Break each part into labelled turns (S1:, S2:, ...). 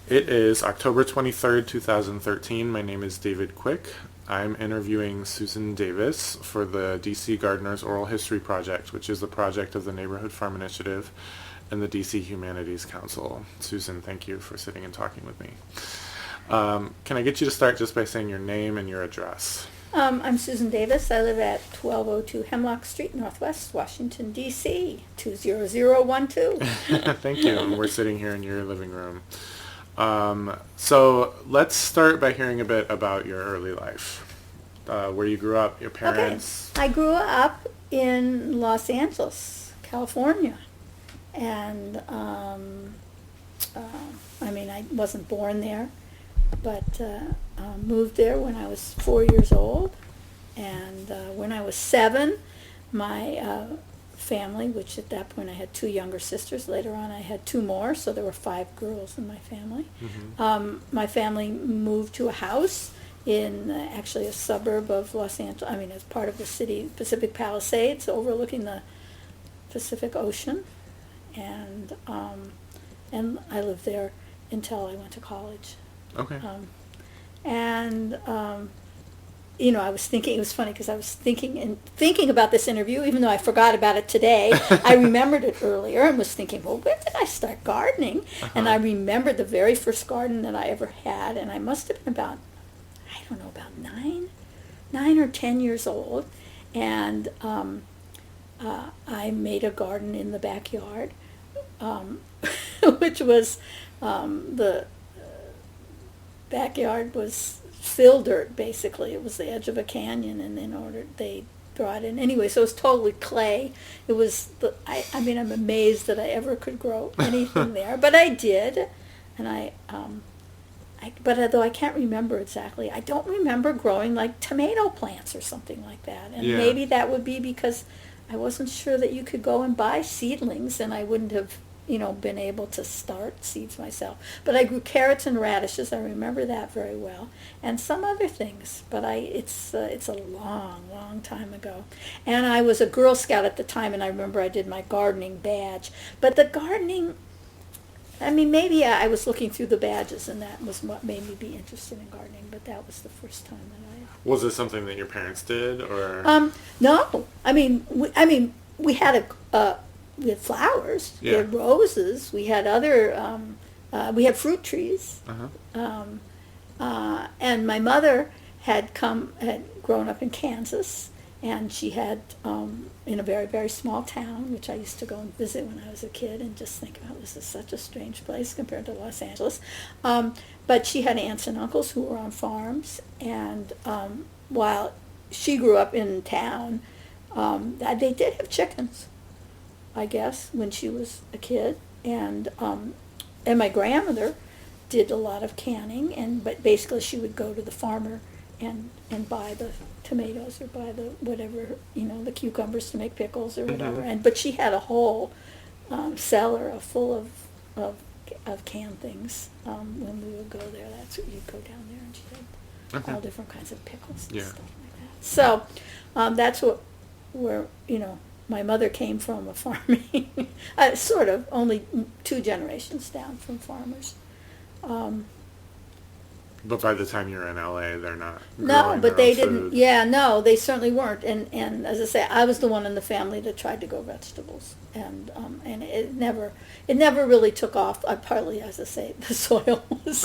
S1: It is October 23rd, 2013. My name is David Quick. I'm interviewing Susan Davis for the DC Gardner's Oral History Project, which is a project of the Neighborhood Farm Initiative and the DC Humanities Council. Susan, thank you for sitting and talking with me. Can I get you to start just by saying your name and your address?
S2: I'm Susan Davis. I live at 1202 Hemlock Street, Northwest Washington, D.C., 20012.
S1: Thank you. And we're sitting here in your living room. So let's start by hearing a bit about your early life, where you grew up, your parents.
S2: Okay. I grew up in Los Angeles, California. And, I wasn't born there, but moved there when I was 4 years old. And when I was 7, my family, which at that point I had 2 younger sisters. Later on I had 2 more, so there were 5 girls in my family.
S1: Mm-hmm.
S2: My family moved to a house in actually a suburb of Los Angeles. It's part of the city, Pacific Palisades, overlooking the Pacific Ocean. And I lived there until I went to college.
S1: Okay.
S2: I was thinking, it was funny because I was thinking about this interview, even though I forgot about it today. I remembered it earlier and was thinking, well, when did I start gardening?
S1: Uh-huh.
S2: And I remembered the very first garden that I ever had, and I must have been about 9 or 10 years old. And I made a garden in the backyard, which was, the backyard was fill dirt, basically. It was the edge of a canyon, and they brought in anyway, so it was totally clay. It was I'm amazed that I ever could grow anything there, but I did. And but although I can't remember exactly, I don't remember growing like tomato plants or something like that. And
S1: Yeah.
S2: maybe that would be because I wasn't sure that you could go and buy seedlings, and I wouldn't have been able to start seeds myself. But I grew carrots and radishes. I remember that very well, and some other things. But it's a long, long time ago. And I was a Girl Scout at the time, and I remember I did my gardening badge. But the gardening, maybe I was looking through the badges, and that was what made me be interested in gardening. But that was the first time that
S1: Was this something that your parents did, or?
S2: No. We had we had flowers.
S1: Yeah.
S2: We had roses. We had other. We had fruit trees.
S1: Uh-huh.
S2: And my mother had grown up in Kansas, and she had in a very, very small town, which I used to go and visit when I was a kid, and just think, oh, this is such a strange place compared to Los Angeles. But she had aunts and uncles who were on farms, and while she grew up in town, they did have chickens, I guess, when she was a kid. And my grandmother did a lot of canning, but basically she would go to the farmer and buy the tomatoes or buy the whatever, the cucumbers to make pickles or whatever.
S1: Mm-hmm.
S2: But she had a whole cellar full of canned things. When we would go there, that's what you'd go down there, and she had all different kinds of pickles and
S1: Yeah.
S2: stuff like that. So that's where my mother came from, a farming, sort of, only 2 generations down from farmers.
S1: But by the time you're in LA, they're not.
S2: No,
S1: growing
S2: but
S1: their
S2: they
S1: own
S2: didn't.
S1: food.
S2: Yeah, no, they certainly weren't. And as I say, I was the one in the family that tried to grow vegetables, and it never really took off. Partly, as I say, the soil was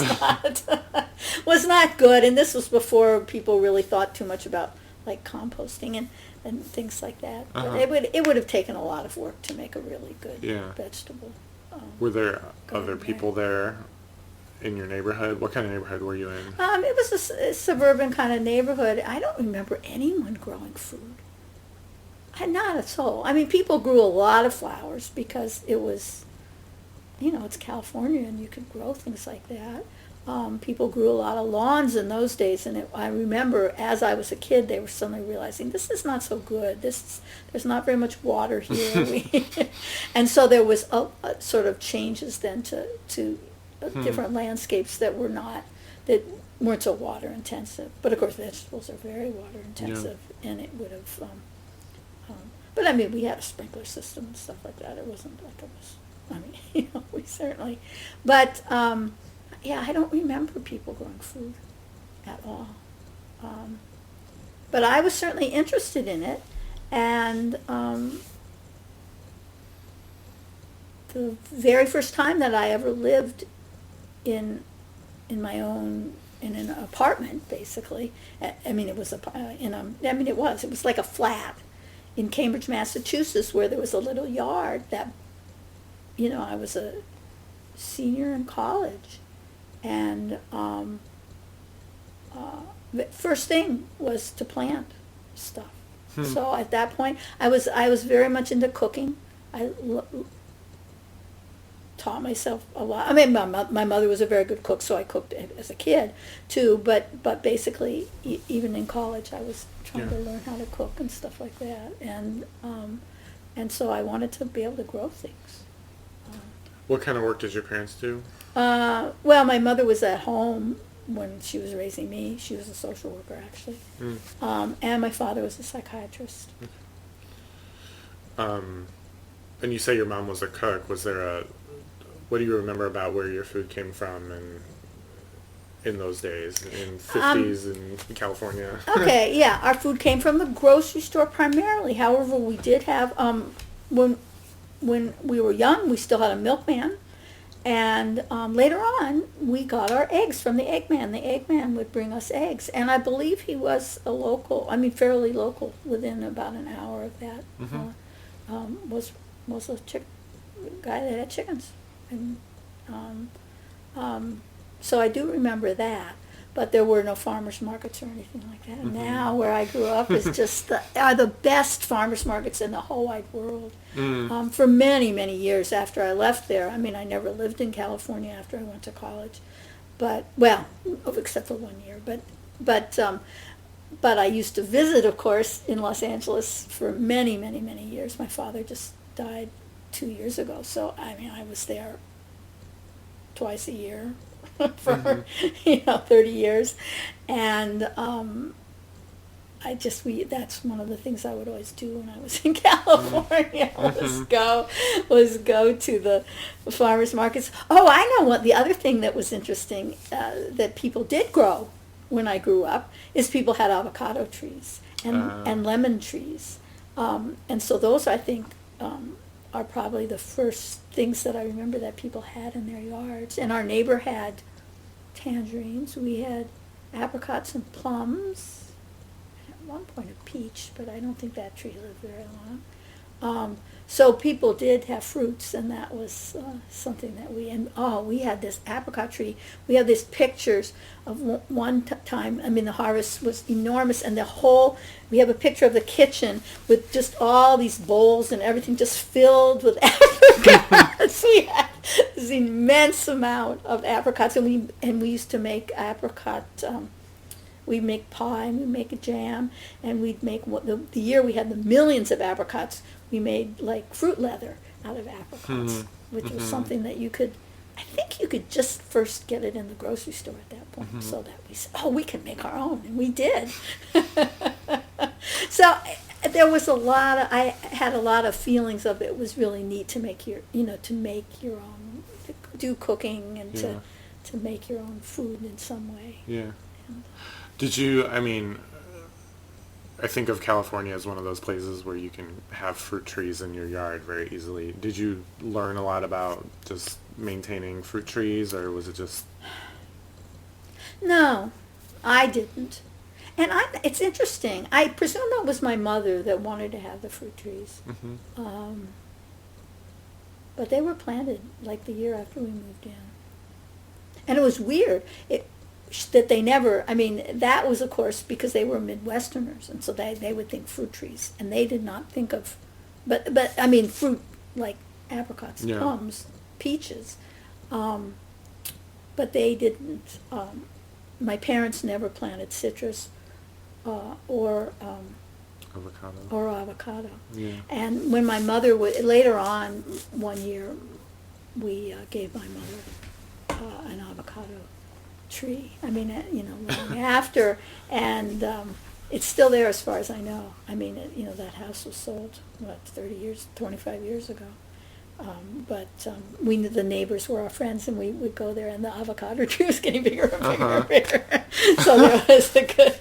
S2: not good, and this was before people really thought too much about like composting and things like that.
S1: Uh-huh.
S2: But it would have taken a lot of work to make a really good
S1: Yeah.
S2: vegetable.
S1: Were there other
S2: garden
S1: people there in your neighborhood? What kind of neighborhood were you in?
S2: It was a suburban kind of neighborhood. I don't remember anyone growing food. Not a soul. People grew a lot of flowers because it was, it's California, and you could grow things like that. People grew a lot of lawns in those days, and I remember as I was a kid, they were suddenly realizing this is not so good. There's not very much water here, and so there was a sort of changes then to different landscapes that weren't so water intensive. But of course, vegetables are very water intensive, and it would have. But we had a sprinkler system and stuff like that. It wasn't like it was. We certainly, but. yeah, I don't remember people growing food at all. But I was certainly interested in it, and the very first time that I ever lived in my own, in an apartment, basically. I mean, it was it was like a flat in Cambridge, Massachusetts, where there was a little yard that, I was a senior in college, and the first thing was to plant stuff. So at that point, I was very much into cooking. I taught myself a lot. I mean, my mother was a very good cook, so I cooked as a kid too. But basically, even in college, I was trying to learn how to cook and stuff like that. And so I wanted to be able to grow things.
S1: What kind of work did your parents do?
S2: Well, my mother was at home when she was raising me. She was a social worker, actually. And my father was a psychiatrist.
S1: And you say your mom was a cook. Was there what do you remember about where your food came from in those days, in 50s in California?
S2: Okay, yeah. Our food came from the grocery store primarily. However, we did have, when we were young, we still had a milkman. And later on, we got our eggs from the eggman. The eggman would bring us eggs. And I believe he was a local, fairly local, within about an hour of that. Was a guy that had chickens. And so I do remember that. But there were no farmers markets or anything like that. And now where I grew up is just are the best farmers markets in the whole wide world. For many, many years after I left there. I never lived in California after I went to college. But, well, except for 1 year. But I used to visit, of course, in Los Angeles for many, many, many years. My father just died 2 years ago. So, I was there twice a year for 30 years, and that's one of the things I would always do when I was in California was go to the farmers markets. Oh, I know what the other thing that was interesting that people did grow when I grew up is people had avocado trees and lemon trees, and so those, I think, are probably the first things that I remember that people had in their yards. And our neighbor had tangerines. We had apricots and plums. At one point a peach, but I don't think that tree lived very long. So people did have fruits, and that was something that we had this apricot tree. We have these pictures of one time. The harvest was enormous, and we have a picture of the kitchen with just all these bowls and everything just filled with apricots. We had this immense amount of apricots, and we used to make apricot. We'd make pie, and we'd make a jam, and we'd make the year we had the millions of apricots. We made like fruit leather out of apricots, which was something that I think you could just first get it in the grocery store at that point. So that we said, we can make our own, and we did. So there was I had a lot of feelings of it was really neat to make your own, to do cooking and to make your own food in some way.
S1: Yeah. Did you, I think of California as one of those places where you can have fruit trees in your yard very easily. Did you learn a lot about just maintaining fruit trees, or was it just...
S2: No, I didn't. And it's interesting. I presume it was my mother that wanted to have the fruit trees. But they were planted like the year after we moved in. And it was weird. That they never, that was, of course, because they were Midwesterners, and so they would think fruit trees, and they did not think of, but fruit like apricots, plums, peaches, but they didn't, my parents never planted citrus or avocado. Yeah. And when my mother later on, one year, we gave my mother an avocado tree, long after, and it's still there as far as I know. That house was sold, 25 years ago, We knew the neighbors were our friends, and we would go there, and the avocado tree was getting bigger and bigger and bigger. So there was a good.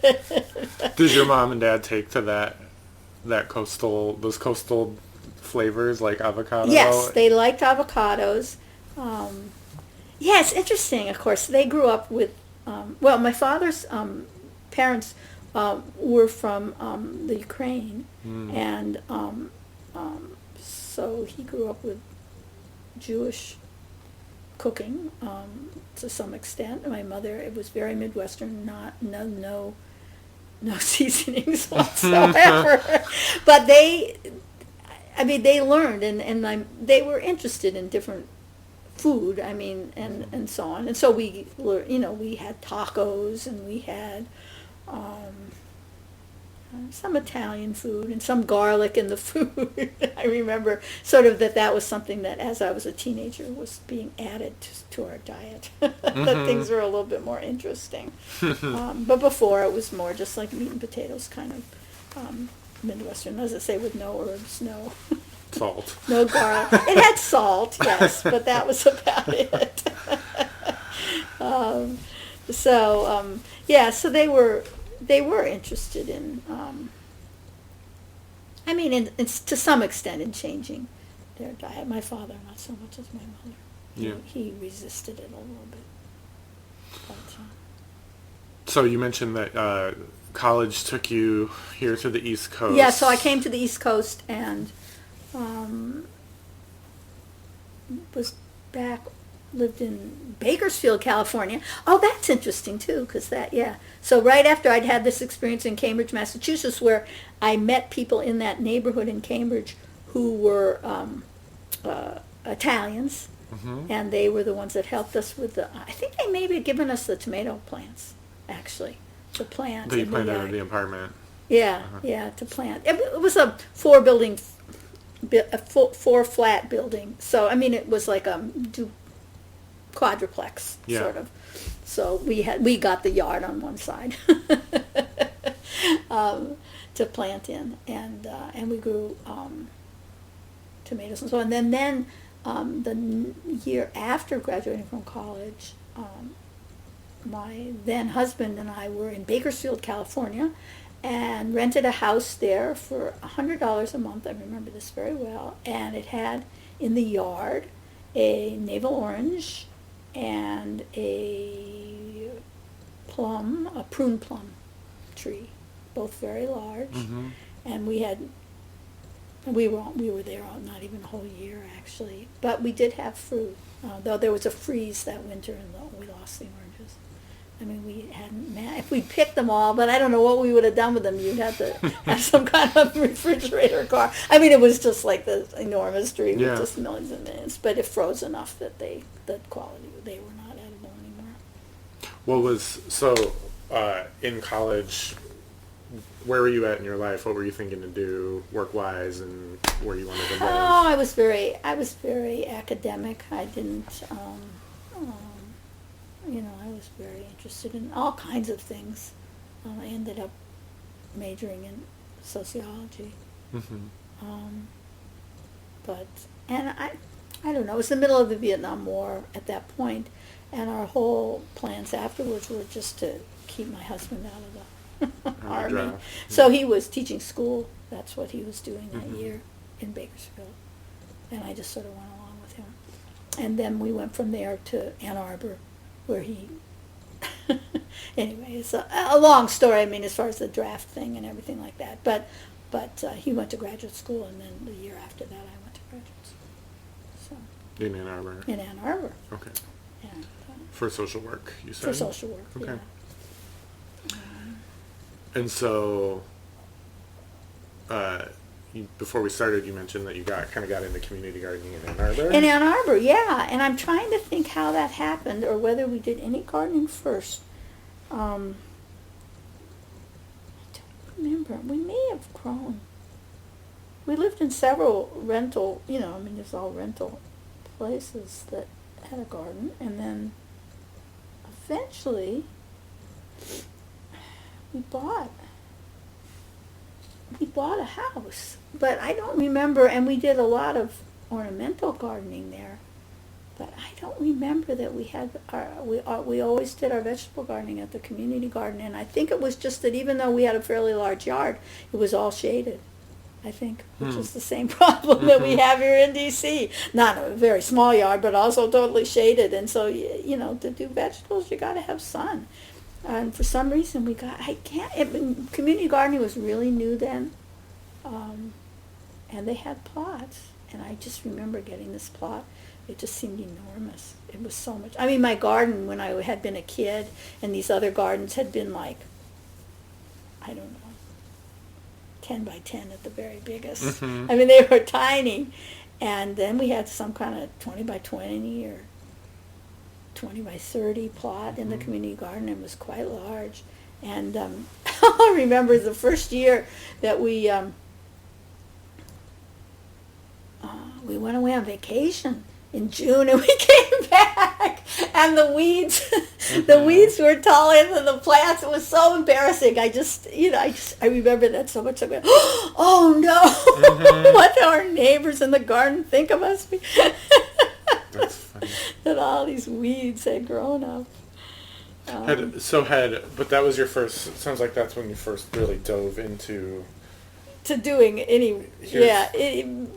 S1: Did your mom and dad take to those coastal flavors like avocado?
S2: Yes, they liked avocados. Yeah, it's interesting. Of course, they grew up with. My father's parents were from the Ukraine, and so he grew up with Jewish cooking to some extent. My mother, it was very Midwestern, no seasonings whatsoever. But they learned, and they were interested in different food. And so on. And so we had tacos, and we had some Italian food and some garlic in the food. I remember sort of that was something that, as I was a teenager, was being added to our diet. That things were a little bit more interesting. But before, it was more just like meat and potatoes, kind of Midwestern, as I say, with no herbs, no
S1: salt,
S2: no garlic. It had salt, yes, but that was about it. So they were interested in, to some extent, in changing their diet. My father, not so much as my mother.
S1: Yeah.
S2: He resisted it a little bit. But,
S1: so you mentioned that college took you here to the East Coast.
S2: yeah, so I came to the East Coast and lived in Bakersfield, California. Oh, that's interesting too, because So right after I'd had this experience in Cambridge, Massachusetts, where I met people in that neighborhood in Cambridge who were Italians, and they were the ones that helped us with I think they maybe had given us the tomato plants, actually, to plant.
S1: That you planted in the apartment.
S2: Yeah, to plant. It was a four flat building. So, it was like a quadruplex, sort of. So we got the yard on one side to plant in, and we grew tomatoes and so on. And then the year after graduating from college, my then husband and I were in Bakersfield, California, and rented a house there for $100 a month. I remember this very well. And it had in the yard a navel orange and a prune plum tree, both very large. And we were there not even a whole year, actually. But we did have fruit, though there was a freeze that winter, and we lost the oranges. We hadn't if we picked them all, but I don't know what we would have done with them. You'd have to have some kind of refrigerator car. It was just like this enormous tree with just millions and millions. But it froze enough that they were not edible anymore.
S1: In college, where were you at in your life? What were you thinking to do work-wise, and where you wanted to live?
S2: Oh, I was very academic. I didn't. I was very interested in all kinds of things. I ended up majoring in sociology. I don't know, it was the middle of the Vietnam War at that point, and our whole plans afterwards were just to keep my husband out of the Army. So he was teaching school. That's what he was doing that year in Bakersfield. And I just sort of went along with him. And then we went from there to Ann Arbor, where he... Anyway, it's a long story, as far as the draft thing and everything like that. But he went to graduate school, and then the year after that I went to graduate school. So,
S1: in Ann Arbor?
S2: In Ann Arbor.
S1: Okay.
S2: And,
S1: for social work, you said?
S2: For social work,
S1: okay.
S2: Yeah.
S1: And so, before we started, you mentioned that you got into community gardening in Ann Arbor?
S2: In Ann Arbor, yeah. And I'm trying to think how that happened, or whether we did any gardening first. I don't remember. We may have grown. We lived in several rental, there's all rental places that had a garden. And then eventually we bought a house. But I don't remember, and we did a lot of ornamental gardening there. But I don't remember that we had we always did our vegetable gardening at the community garden, and I think it was just that even though we had a fairly large yard, it was all shaded. I think, which is the same problem that we have here in D.C. Not a very small yard, but also totally shaded, and so to do vegetables, you got to have sun. And for some reason, community gardening was really new then, and they had plots, and I just remember getting this plot. It just seemed enormous. It was so much. I mean, my garden when I had been a kid, and these other gardens had been like, I don't know, 10 by 10 at the very biggest.
S1: Mm-hmm.
S2: I mean, they were tiny. And then we had some kind of 20 by 20 or 20 by 30 plot in the community garden, and it was quite large. And I remember the first year that we went away on vacation in June, and we came back, and the weeds, the weeds were taller than the plants. It was so embarrassing. I remember that so much. I went, oh no, what do our neighbors in the garden think of us?
S1: That's funny.
S2: That all these weeds had grown up.
S1: But that was your first. It sounds like that's when you first really dove into.
S2: To doing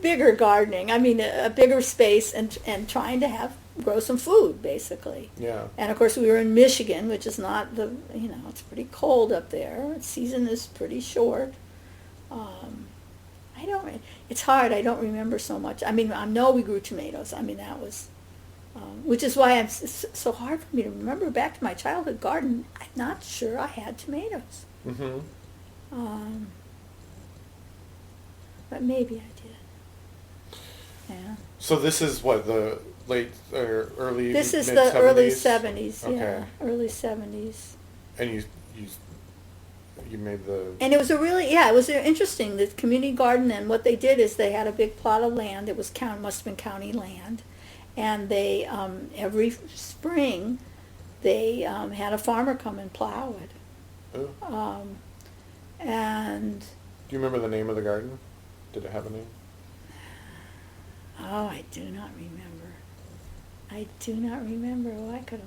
S2: bigger gardening. I mean, a bigger space and trying to grow some food, basically.
S1: Yeah.
S2: And of course, we were in Michigan, which is not it's pretty cold up there. Season is pretty short. It's hard. I don't remember so much. I mean, I know we grew tomatoes. I mean, that was, which is why it's so hard for me to remember back to my childhood garden. I'm not sure I had tomatoes.
S1: Mm-hmm.
S2: But maybe I did. Yeah.
S1: So this is what, the late or early
S2: This is
S1: mid-70s?
S2: the early 70s.
S1: Okay.
S2: Yeah, early 70s.
S1: And you made the.
S2: And it was it was interesting. The community garden, and what they did is they had a big plot of land. It was must have been county land, and they every spring they had a farmer come and plow it.
S1: Oh.
S2: And.
S1: Do you remember the name of the garden? Did it have a name?
S2: Oh, I do not remember. Oh, I could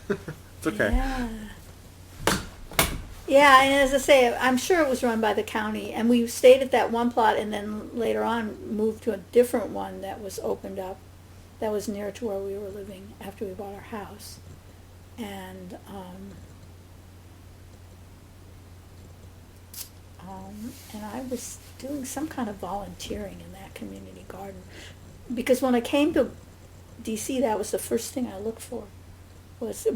S2: have.
S1: It's okay.
S2: Yeah. Yeah, and as I say, I'm sure it was run by the county, and we stayed at that one plot, and then later on moved to a different one that was opened up, that was near to where we were living after we bought our house, and I was doing some kind of volunteering in that community garden, because when I came to D.C., that was the first thing I looked for. Once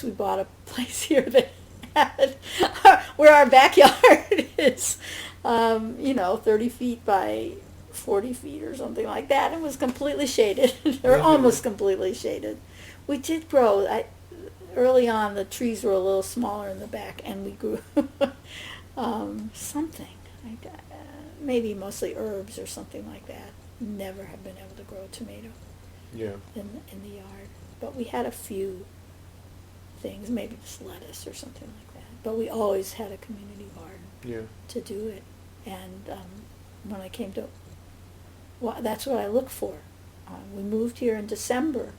S2: we bought a place here that had where our backyard is, 30 feet by 40 feet or something like that. It was completely shaded, or almost completely shaded. We did grow. Early on, the trees were a little smaller in the back, and we grew something. Maybe mostly herbs or something like that. Never have been able to grow a tomato.
S1: Yeah.
S2: In the yard, but we had a few things, maybe just lettuce or something like that. But we always had a community garden to do it. And when I came to, that's what I look for. We moved here in December,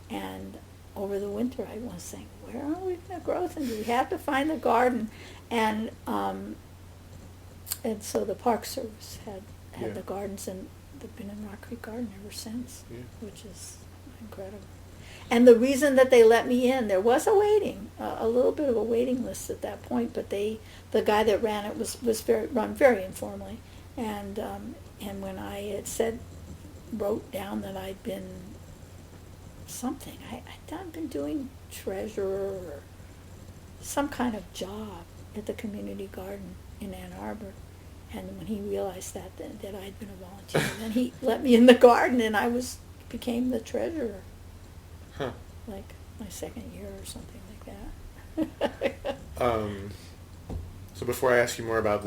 S2: and over the winter I was saying, where are we going to grow things? We have to find the garden, and so the Park Service had the gardens, and they've been in Rock Creek Garden ever since, which is incredible. And the reason that they let me in, there was a little bit of a waiting list at that point, but the guy that ran it was run very informally, and when I had wrote down that I'd been something, I'd been doing treasurer or some kind of job at the community garden in Ann Arbor. And when he realized that I'd been a volunteer, then he let me in the garden, and I became the treasurer.
S1: Huh.
S2: Like my second year or something like that.
S1: So before I ask you more about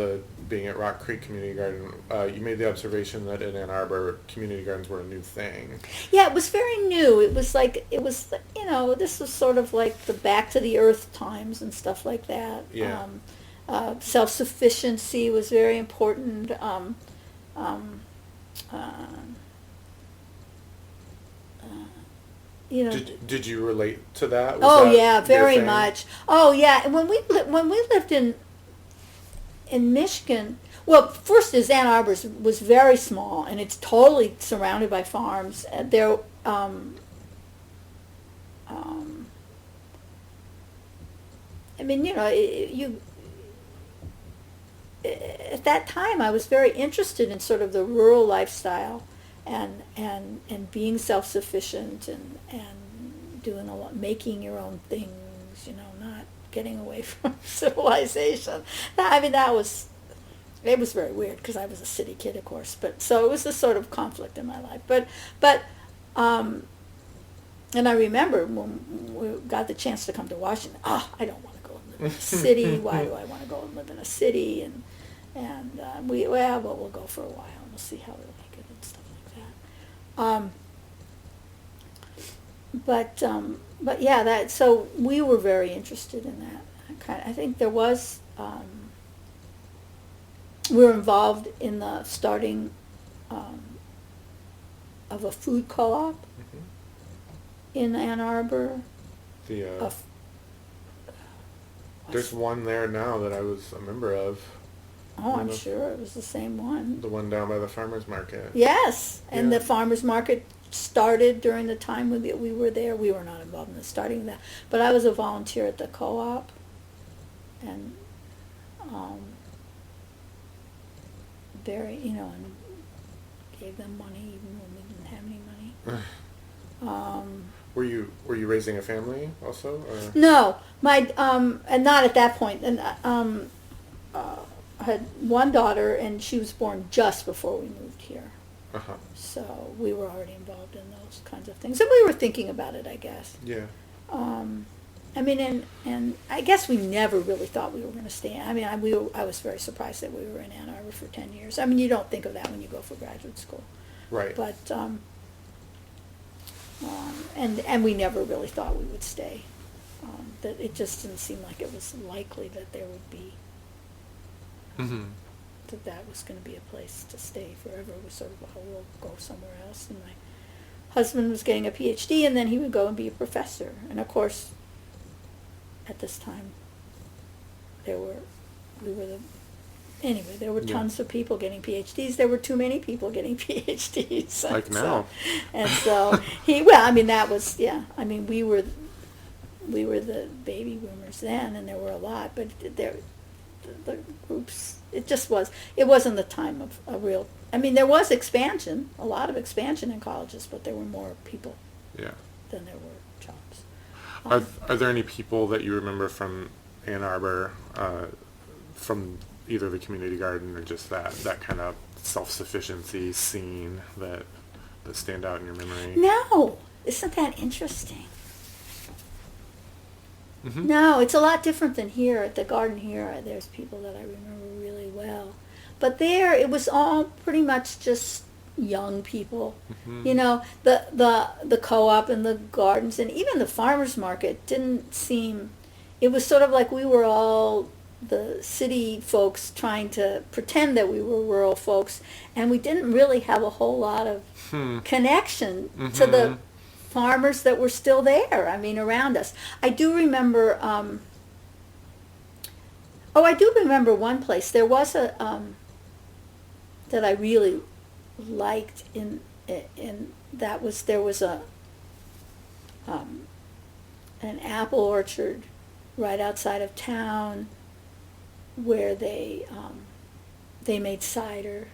S1: being at Rock Creek Community Garden, you made the observation that in Ann Arbor, community gardens were a new thing.
S2: Yeah, it was very new. It was this was sort of like the back to the earth times and stuff like that.
S1: Yeah.
S2: Self-sufficiency was very important. um, you know.
S1: Did you relate to that? Was
S2: Oh
S1: that
S2: yeah,
S1: your
S2: very
S1: thing?
S2: much. Oh yeah, and when we lived in Michigan, well, first is Ann Arbor was very small, and it's totally surrounded by farms. There, um, I mean, you know, at that time I was very interested in sort of the rural lifestyle, and being self-sufficient, and doing a lot, making your own things, you know, not getting away from civilization. I mean, it was very weird because I was a city kid, of course, but so it was a sort of conflict in my life. But um, and I remember when we got the chance to come to Washington, I don't want to go and live in a city. Why do I want to go and live in a city? And we'll go for a while and we'll see how we like it and stuff like that. But yeah, so we were very interested in that kind. I think there was. We were involved in the starting of a food co-op in Ann Arbor.
S1: There's one there now that I was a member of.
S2: Oh, I'm sure it was the same one.
S1: The one down by the farmer's market.
S2: Yes, and
S1: Yeah.
S2: the farmer's market started during the time we were there. We were not involved in the starting of that, but I was a volunteer at the co-op, and and gave them money even when we didn't have any money.
S1: Were you raising a family also? Or?
S2: No, and not at that point. And I had one daughter, and she was born just before we moved here.
S1: Uh-huh.
S2: So we were already involved in those kinds of things, and we were thinking about it, I guess.
S1: Yeah.
S2: I mean, and I guess we never really thought we were going to stay. I mean, I was very surprised that we were in Ann Arbor for 10 years. I mean, you don't think of that when you go for graduate school.
S1: Right.
S2: But, and we never really thought we would stay. That it just didn't seem like it was likely that there would be, that was going to be a place to stay forever. It was sort of, we'll go somewhere else. And my husband was getting a PhD, and then he would go and be a professor. And of course, at this time, there were tons of people getting PhDs. There were too many people getting PhDs.
S1: Like now.
S2: And so that was, yeah. I mean, we were the baby boomers then, and there were a lot, but the groups, it wasn't the time of a real, I mean, there was expansion, a lot of expansion in colleges, but there were more people than there were jobs.
S1: Are there any people that you remember from Ann Arbor, from either the community garden or just that kind of self-sufficiency scene that stand out in your memory?
S2: No, isn't that interesting?
S1: Mm-hmm.
S2: No, it's a lot different than here at the garden here. There's people that I remember really well. But there, it was all pretty much just young people.
S1: Mm-hmm.
S2: You know, the co-op and the gardens and even the farmer's market didn't seem, it was sort of like we were all the city folks trying to pretend that we were rural folks, and we didn't really have a whole lot of connection to the farmers that were still there, I mean, around us. I do remember, I do remember one place. There was a, that I really liked in there was an apple orchard right outside of town where they made cider.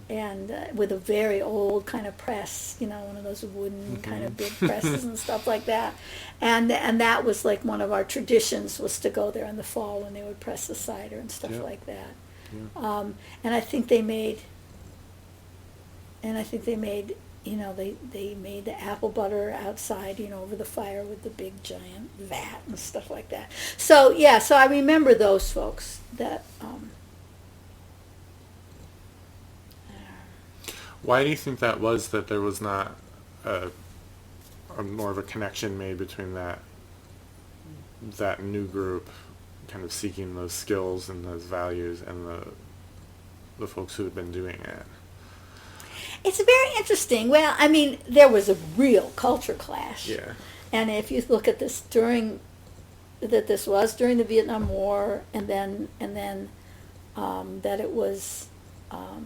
S2: And with a very old kind of press, you know, one of those wooden kind of big presses and stuff like that. And that was like one of our traditions, was to go there in the fall when they would press the cider and stuff like that. Yeah. And I think they made, you know, they made the apple butter outside, you know, over the fire with the big giant vat and stuff like that. So, yeah, so I remember those folks that...
S1: Why do you think that was, that there was not a more of a connection made between that new group kind of seeking those skills and those values and the folks who had been doing it?
S2: It's very interesting. Well, I mean, there was a real culture clash.
S1: Yeah.
S2: And if you look at this this was during the Vietnam War, and then that it was, I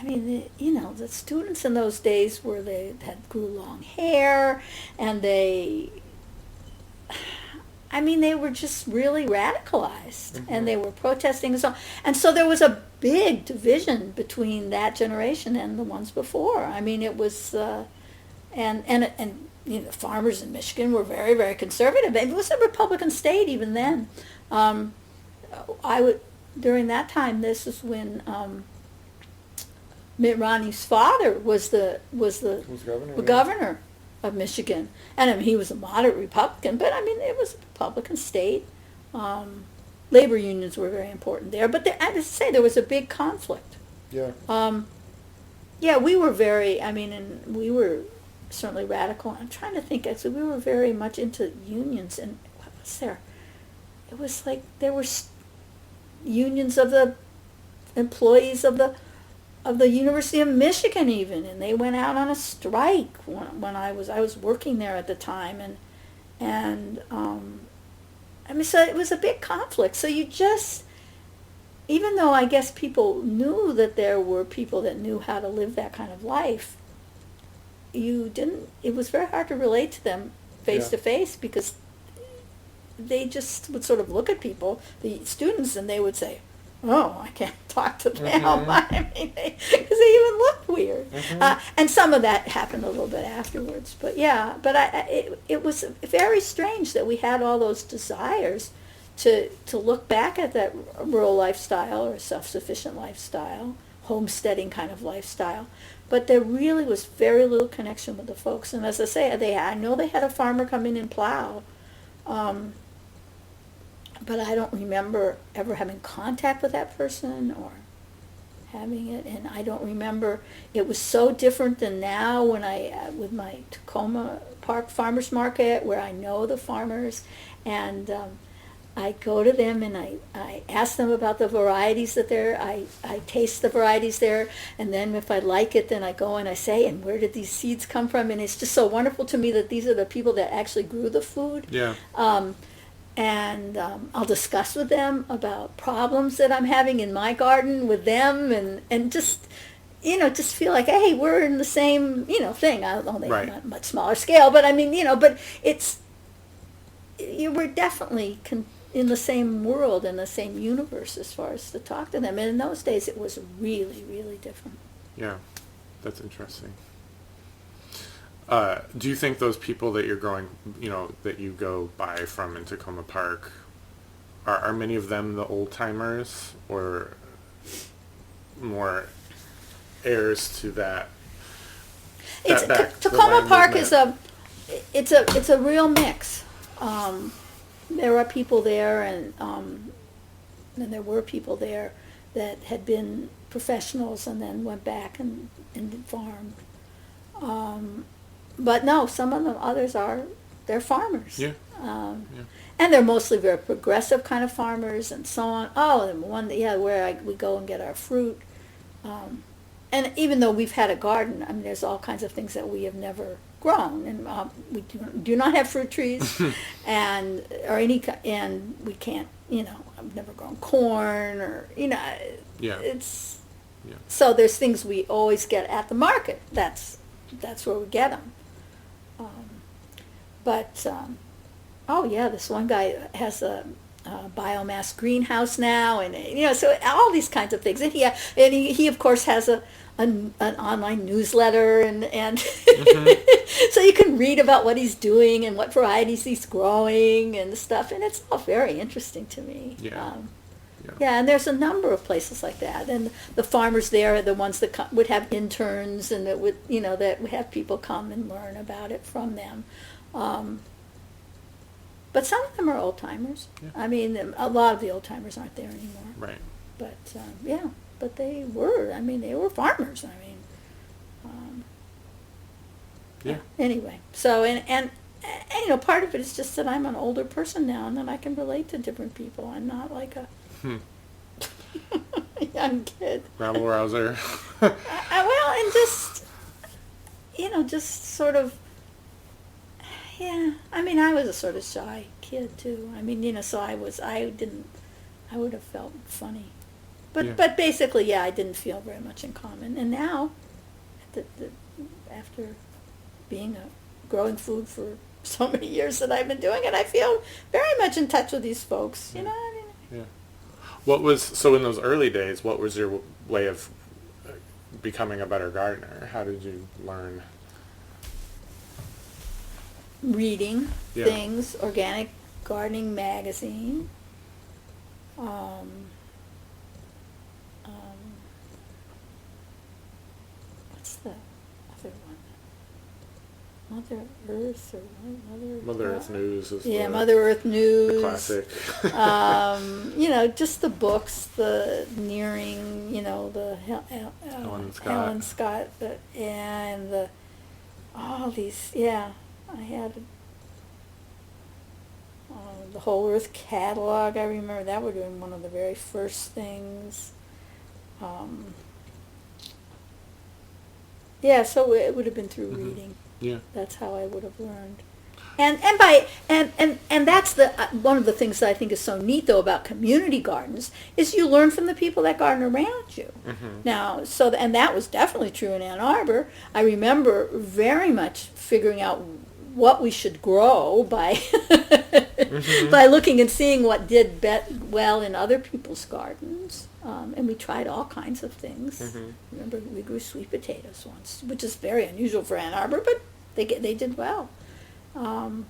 S2: mean, the students in those days grew long hair, and they were just really radicalized, and they were protesting and so on. And so there was a big division between that generation and the ones before. I mean, it was, the farmers in Michigan were very, very conservative. It was a Republican state even then. During that time, this is when Mitt Romney's father was the governor of Michigan, and I mean, he was a moderate Republican, but I mean, it was a Republican state. Labor unions were very important there, but I have to say there was a big conflict.
S1: Yeah.
S2: Yeah, we were very. I mean, and we were certainly radical. I'm trying to think. Actually, we were very much into unions, and what was there? It was like there were unions of the employees of the University of Michigan even, and they went out on a strike when I was working there at the time, and I mean, so it was a big conflict. So you just, even though I guess people knew that there were people that knew how to live that kind of life, it was very hard to relate to them face to face, because they just would sort of look at people, the students, and they would say, "Oh, I can't talk to them." I mean, because they even looked weird. And some of that happened a little bit afterwards. But yeah, it was very strange that we had all those desires to look back at that rural lifestyle or self-sufficient lifestyle, homesteading kind of lifestyle. But there really was very little connection with the folks. And as I say, I know they had a farmer come in and plow. But I don't remember ever having contact with that person or having it, and I don't remember. It was so different than now when with my Takoma Park Farmers Market, where I know the farmers, and I go to them and I ask them about the varieties that I taste the varieties there, and then if I like it, then I go and I say, and where did these seeds come from? And it's just so wonderful to me that these are the people that actually grew the food.
S1: Yeah.
S2: And I'll discuss with them about problems that I'm having in my garden with them, and just, just feel like, hey, we're in the same, thing. Only on a much smaller scale, but I mean, but we're definitely in the same world, in the same universe as far as to talk to them. And in those days, it was really, really different.
S1: Yeah, that's interesting. Do you think those people that you're growing, that you go buy from in Takoma Park, are many of them the old timers, or more heirs to that?
S2: Takoma Park is it's a real mix. There are people there, and there were people there that had been professionals and then went back and farmed. But no, some of them, others they're farmers.
S1: Yeah.
S2: And they're mostly very progressive kind of farmers and so on. Oh, and one, where we go and get our fruit. And even though we've had a garden, I mean, there's all kinds of things that we have never grown, and we do not have fruit trees, and we can't, I've never grown corn or, it's, so there's things we always get at the market. That's where we get them. This one guy has a biomass greenhouse now, and so all these kinds of things. And he of course has an online newsletter, and so you can read about what he's doing and what varieties he's growing and stuff, and it's all very interesting to me. Yeah, and there's a number of places like that, and the farmers there are the ones that would have interns, and that would have people come and learn about it from them. But some of them are old timers. Yeah. I mean, a lot of the old timers aren't there anymore.
S1: Right.
S2: But but they were. I mean, they were farmers. I mean, Anyway, so and part of it is just that I'm an older person now, and that I can relate to different people. I'm not like a young kid.
S1: Rabble rouser.
S2: Well, and just, just sort of, yeah. I mean, I was a sort of shy kid too. I mean, so I would have felt funny. But
S1: Yeah.
S2: but basically, yeah, I didn't feel very much in common. And now, after being growing food for so many years that I've been doing it, I feel very much in touch with these folks. I mean,
S1: Yeah. So in those early days, what was your way of becoming a better gardener? How did you learn?
S2: reading
S1: Yeah.
S2: things, Organic Gardening Magazine. Um, what's the other one? Mother Earth or what?
S1: Mother Earth News is
S2: Yeah, Mother Earth News.
S1: the classic.
S2: Just the books, the Nearing, the Helen Scott, and all these. Yeah, I had the Whole Earth catalog. I remember that were doing one of the very first things. Yeah, so it would have been through reading.
S1: Yeah.
S2: That's how I would have learned. And that's one of the things that I think is so neat though about community gardens is you learn from the people that garden around you.
S1: Mm-hmm.
S2: Now, and that was definitely true in Ann Arbor. I remember very much figuring out what we should grow by by looking and seeing what did well in other people's gardens. And we tried all kinds of things.
S1: Mm-hmm.
S2: Remember, we grew sweet potatoes once, which is very unusual for Ann Arbor, but they did well. And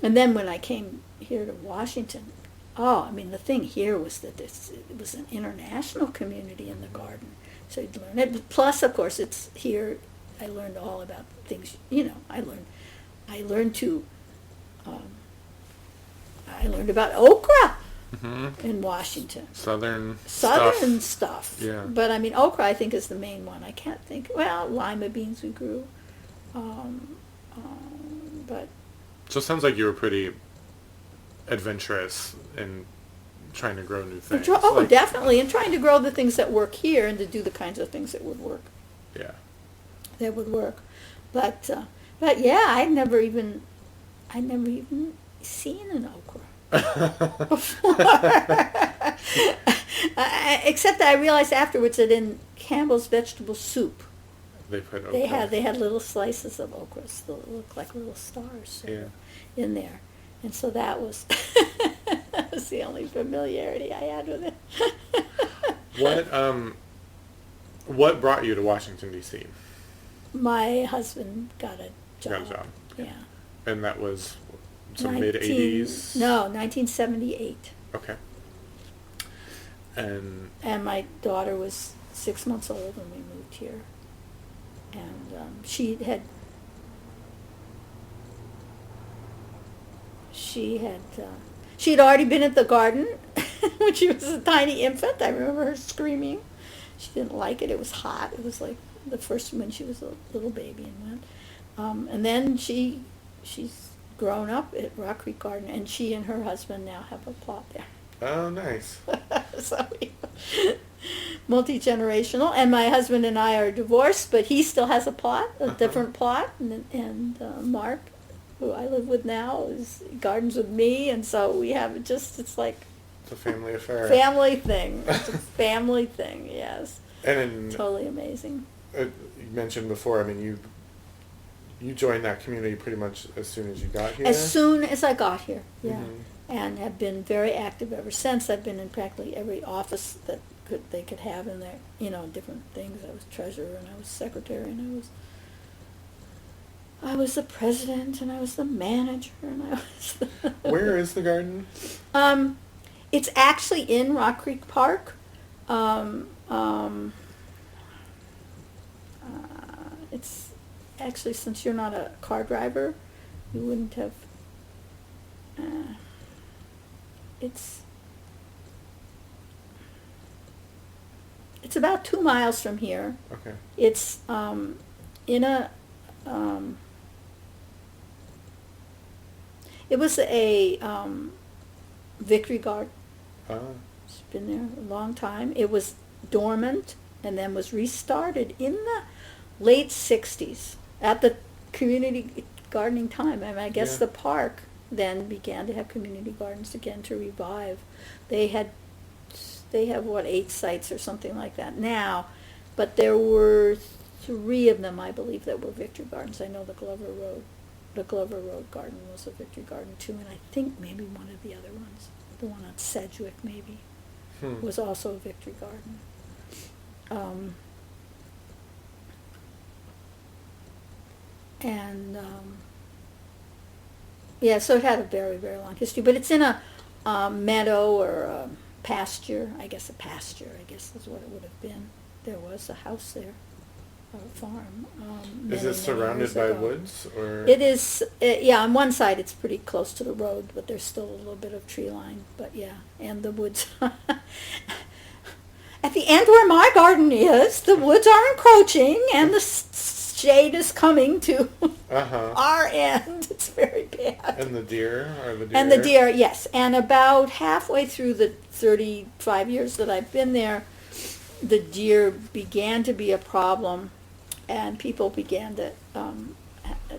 S2: then when I came here to Washington, the thing here was that it was an international community in the garden. So you'd learn it. Plus, of course, it's here. I learned all about things. I learned about okra in Washington.
S1: Southern
S2: stuff.
S1: Yeah.
S2: But okra I think is the main one. I can't think. Well, lima beans we grew. But
S1: so it sounds like you were pretty adventurous in trying to grow new things.
S2: Definitely, and trying to grow the things that work here and to do the kinds of things that would work.
S1: Yeah.
S2: That would work, but yeah, I'd never even seen an okra before. Except that I realized afterwards that in Campbell's vegetable soup,
S1: They put okra.
S2: they had little slices of okras that looked like little stars in there, and so that was that was the only familiarity I had with it.
S1: What brought you to Washington, D.C.?
S2: My husband got a job. Yeah.
S1: And that was some mid-'80s?
S2: No, 1978.
S1: Okay. And
S2: my daughter was 6 months old when we moved here. And she had already been at the garden when she was a tiny infant. I remember her screaming. She didn't like it. It was hot. It was like the first when she was a little baby and went. And then she's grown up at Rock Creek Garden, and she and her husband now have a plot there.
S1: oh, nice.
S2: So multi-generational, and my husband and I are divorced, but he still has a plot, different plot, and Mark, who I live with now, gardens with me, and so we have it's like
S1: It's a family affair.
S2: Family thing. It's a family thing, yes.
S1: And
S2: totally amazing.
S1: You mentioned before, you joined that community pretty much as soon as you got here?
S2: As soon as I got here, yeah.
S1: Mm-hmm.
S2: And have been very active ever since. I've been in practically every office that they could have in there, different things. I was treasurer, and I was secretary, and I was the president, and I was the manager, and I was
S1: Where is the garden?
S2: It's actually in Rock Creek Park. It's actually, since you're not a car driver, you wouldn't have. It's about 2 miles from here.
S1: Okay.
S2: It's in a. It was a Victory Garden.
S1: Oh.
S2: It's been there a long time. It was dormant and then was restarted in the late 60s at the community gardening time. I mean, I guess
S1: Yeah.
S2: the park then began to have community gardens again to revive. They have what, 8 sites or something like that now, but there were 3 of them, I believe, that were Victory Gardens. I know the Glover Road Garden was a Victory Garden too, and I think maybe one of the other ones, the one on Sedgwick maybe, was also a Victory Garden. Yeah, so it had a very, very long history, but it's in a meadow or a pasture. I guess a pasture, I guess is what it would have been. There was a house there, a farm.
S1: Is
S2: many,
S1: it surrounded
S2: many years
S1: by
S2: ago.
S1: woods, or?
S2: It is, yeah, on one side it's pretty close to the road, but there's still a little bit of tree line, but yeah, and the woods. At the end where my garden is, the woods are encroaching and the shade is coming to our end. It's very bad.
S1: And the deer,
S2: And the deer, yes. And about halfway through the 35 years that I've been there, the deer began to be a problem, and people began to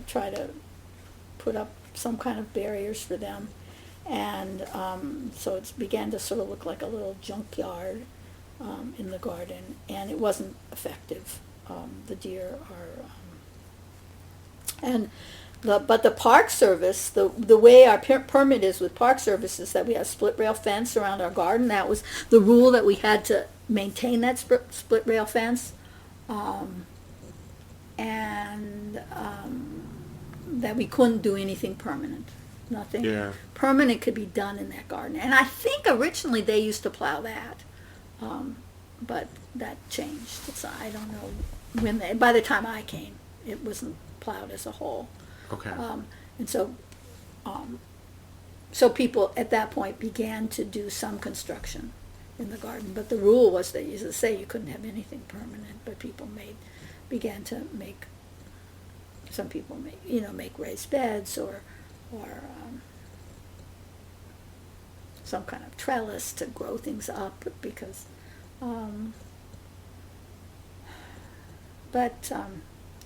S2: try to put up some kind of barriers for them. And so it began to sort of look like a little junkyard in the garden, and it wasn't effective. The deer are... But the Park Service, the way our permit is with Park Service is that we have split rail fence around our garden. That was the rule, that we had to maintain that split rail fence, and that we couldn't do anything permanent. Nothing permanent could be done in that garden. And I think originally they used to plow that, but that changed. I don't know when by the time I came, it wasn't plowed as a whole.
S1: Okay.
S2: And so, so people at that point began to do some construction in the garden. But the rule was that, as I say, you couldn't have anything permanent. But people began to make. Some people make raised beds or some kind of trellis to grow things up, because. So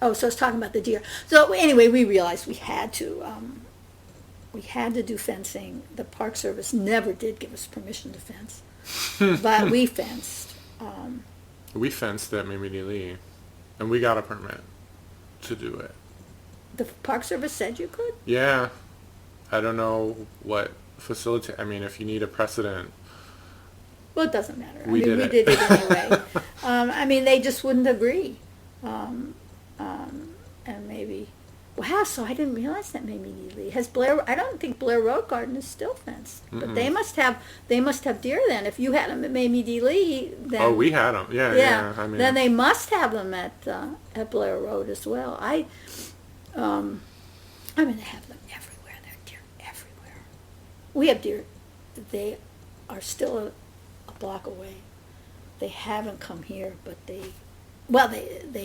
S2: I was talking about the deer. So anyway, we realized we had to do fencing. The Park Service never did give us permission to fence, but we fenced.
S1: We fenced at Mamie Lee, and we got a permit to do it.
S2: The Park Service said you could?
S1: Yeah. I don't know what facilitate. I mean, if you need a precedent.
S2: Well, it doesn't matter.
S1: We did
S2: it anyway. They just wouldn't agree. And maybe, wow, so I didn't realize that Mamie Lee has Blair. I don't think Blair Road Garden is still fenced, but they must have deer then. If you had them at Mamie Lee, then
S1: we had them. Yeah.
S2: Then they must have them at Blair Road as well. They have them everywhere. There are deer everywhere. We have deer. They are still a block away. They haven't come here, but they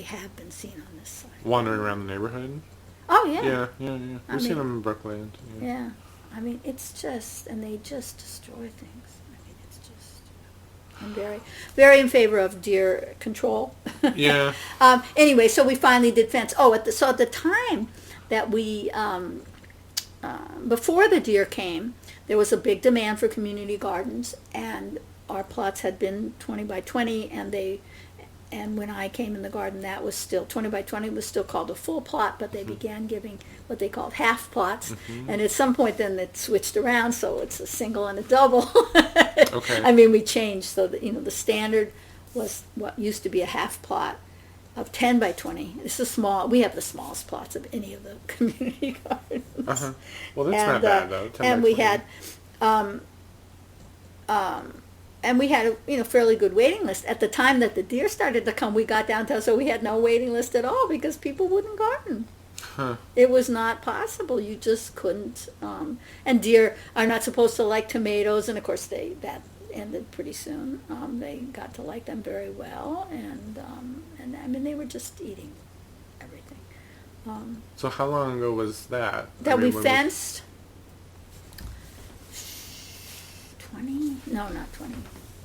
S2: have been seen on this side.
S1: Wandering around the neighborhood?
S2: Oh, yeah.
S1: Yeah. We've seen them in Brookland.
S2: Yeah. It's just, and they just destroy things. It's just, I'm very, very in favor of deer control.
S1: Yeah.
S2: Anyway, so we finally did fence. At the time that we, before the deer came, there was a big demand for community gardens, and our plots had been 20 by 20, and when I came in the garden, that was still 20 by 20 was still called a full plot, but they began giving what they called half plots. And at some point, then it switched around, so it's a single and a double.
S1: Okay.
S2: We changed so that the standard was what used to be a half plot of 10 by 20. It's a small. We have the smallest plots of any of the community gardens.
S1: Well, that's not bad though. 10
S2: and
S1: by
S2: we
S1: 20.
S2: had. And we had a fairly good waiting list. At the time that the deer started to come, we got downtown, so we had no waiting list at all because people wouldn't garden. It was not possible. You just couldn't. And deer are not supposed to like tomatoes, and of course that ended pretty soon. They got to like them very well, and they were just eating everything.
S1: So how long ago was that?
S2: That we fenced. 20? No, not 20.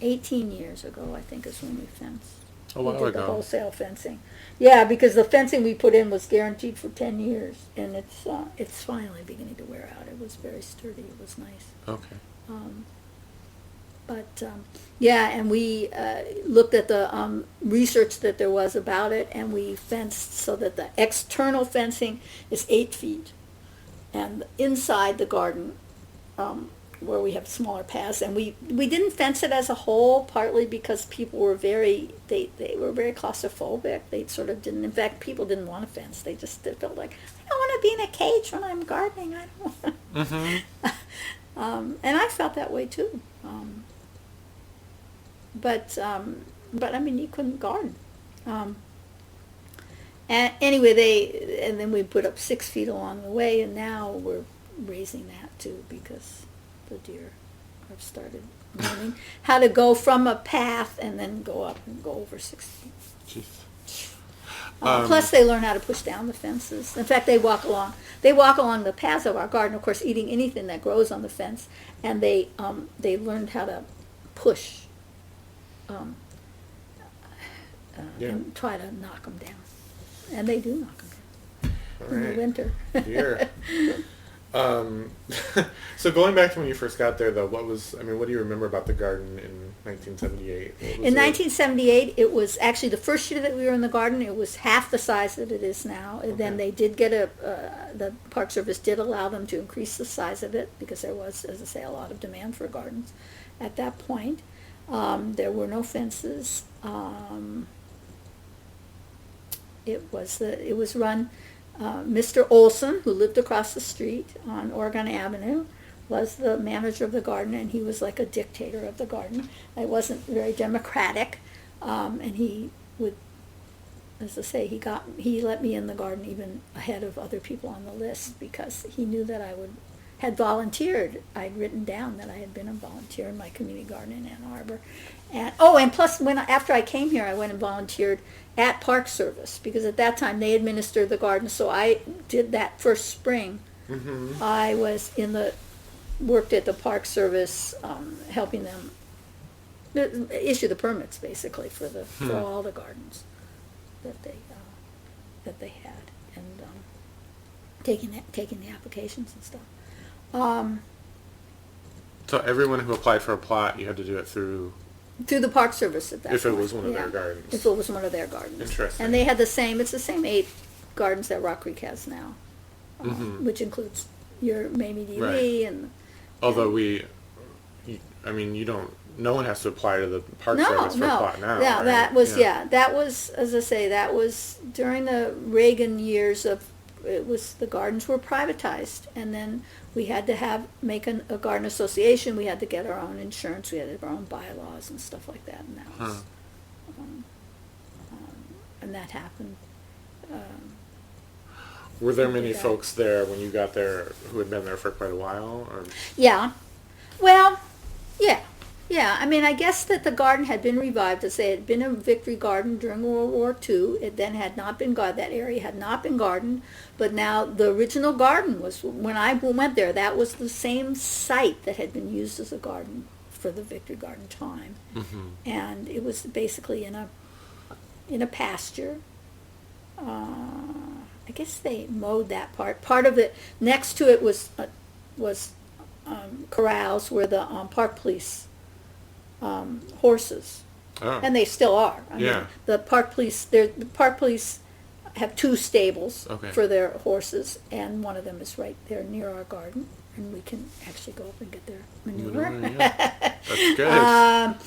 S2: 18 years ago, I think, is when we fenced.
S1: A while
S2: We did the
S1: ago.
S2: wholesale fencing. Yeah, because the fencing we put in was guaranteed for 10 years, and it's finally beginning to wear out. It was very sturdy. It was nice.
S1: Okay.
S2: Yeah, and we looked at the research that there was about it, and we fenced so that the external fencing is 8 feet, and inside the garden, where we have smaller paths, and we didn't fence it as a whole, partly because people were they were very claustrophobic. They sort of didn't. In fact, people didn't want to fence. They just felt like, I don't want to be in a cage when I'm gardening. I don't want.
S1: Mm-hmm.
S2: And I felt that way too. But I mean, you couldn't garden. And anyway, and then we put up 6 feet along the way, and now we're raising that too, because the deer have started learning how to go from a path and then go up and go over 6 feet.
S1: Jeez.
S2: Plus, they learn how to push down the fences. In fact, they walk along the paths of our garden, of course, eating anything that grows on the fence, and they learned how to push and try to knock them down, and they do knock them down in the winter.
S1: Deer. So going back to when you first got there, though, what do you remember about the garden in 1978?
S2: In 1978, it was actually the first year that we were in the garden. It was half the size that it is now. And then they did get the Park Service did allow them to increase the size of it, because there was, as I say, a lot of demand for gardens at that point. There were no fences. It was run. Mr. Olson, who lived across the street on Oregon Avenue, was the manager of the garden, and he was like a dictator of the garden. It wasn't very democratic, and he would, as I say, he let me in the garden even ahead of other people on the list, because he knew that I had volunteered. I'd written down that I had been a volunteer in my community garden in Ann Arbor. And plus, after I came here, I went and volunteered at Park Service, because at that time they administered the garden. So I did that first spring. Mm-hmm. I was worked at the Park Service, helping them issue the permits, basically, for all the gardens that they had, and taking the applications and stuff.
S1: So everyone who applied for a plot, you had to do it through
S2: the Park Service at that
S1: if
S2: point.
S1: it was one of their gardens.
S2: If it was one of their gardens.
S1: Interesting.
S2: And they had it's the same 8 gardens that Rock Creek has now, which includes your Mamie D. Lee and...
S1: Although no one has to apply to the Park Service for a plot now.
S2: Yeah,
S1: right?
S2: that was, as I say, that was during the Reagan years the gardens were privatized, and then we had to make a garden association. We had to get our own insurance. We had our own bylaws and stuff like that, and that was, and that happened.
S1: Were there many folks there when you got there who had been there for quite a while? Or?
S2: Yeah. Well, yeah. Yeah, I mean, I guess that the garden had been revived. As it had been a victory garden during World War II. It then had not been gardened. That area had not been gardened. But now the original garden was, when I went there, that was the same site that had been used as a garden for the victory garden time. Mm-hmm. And it was basically in a pasture. I guess they mowed that part. Part of it, next to it was corrals where the park police horses, and they still are. I mean, the park police have 2 stables for their horses, and one of them is right there near our garden, and we can actually go up and get their manure.
S1: That's good.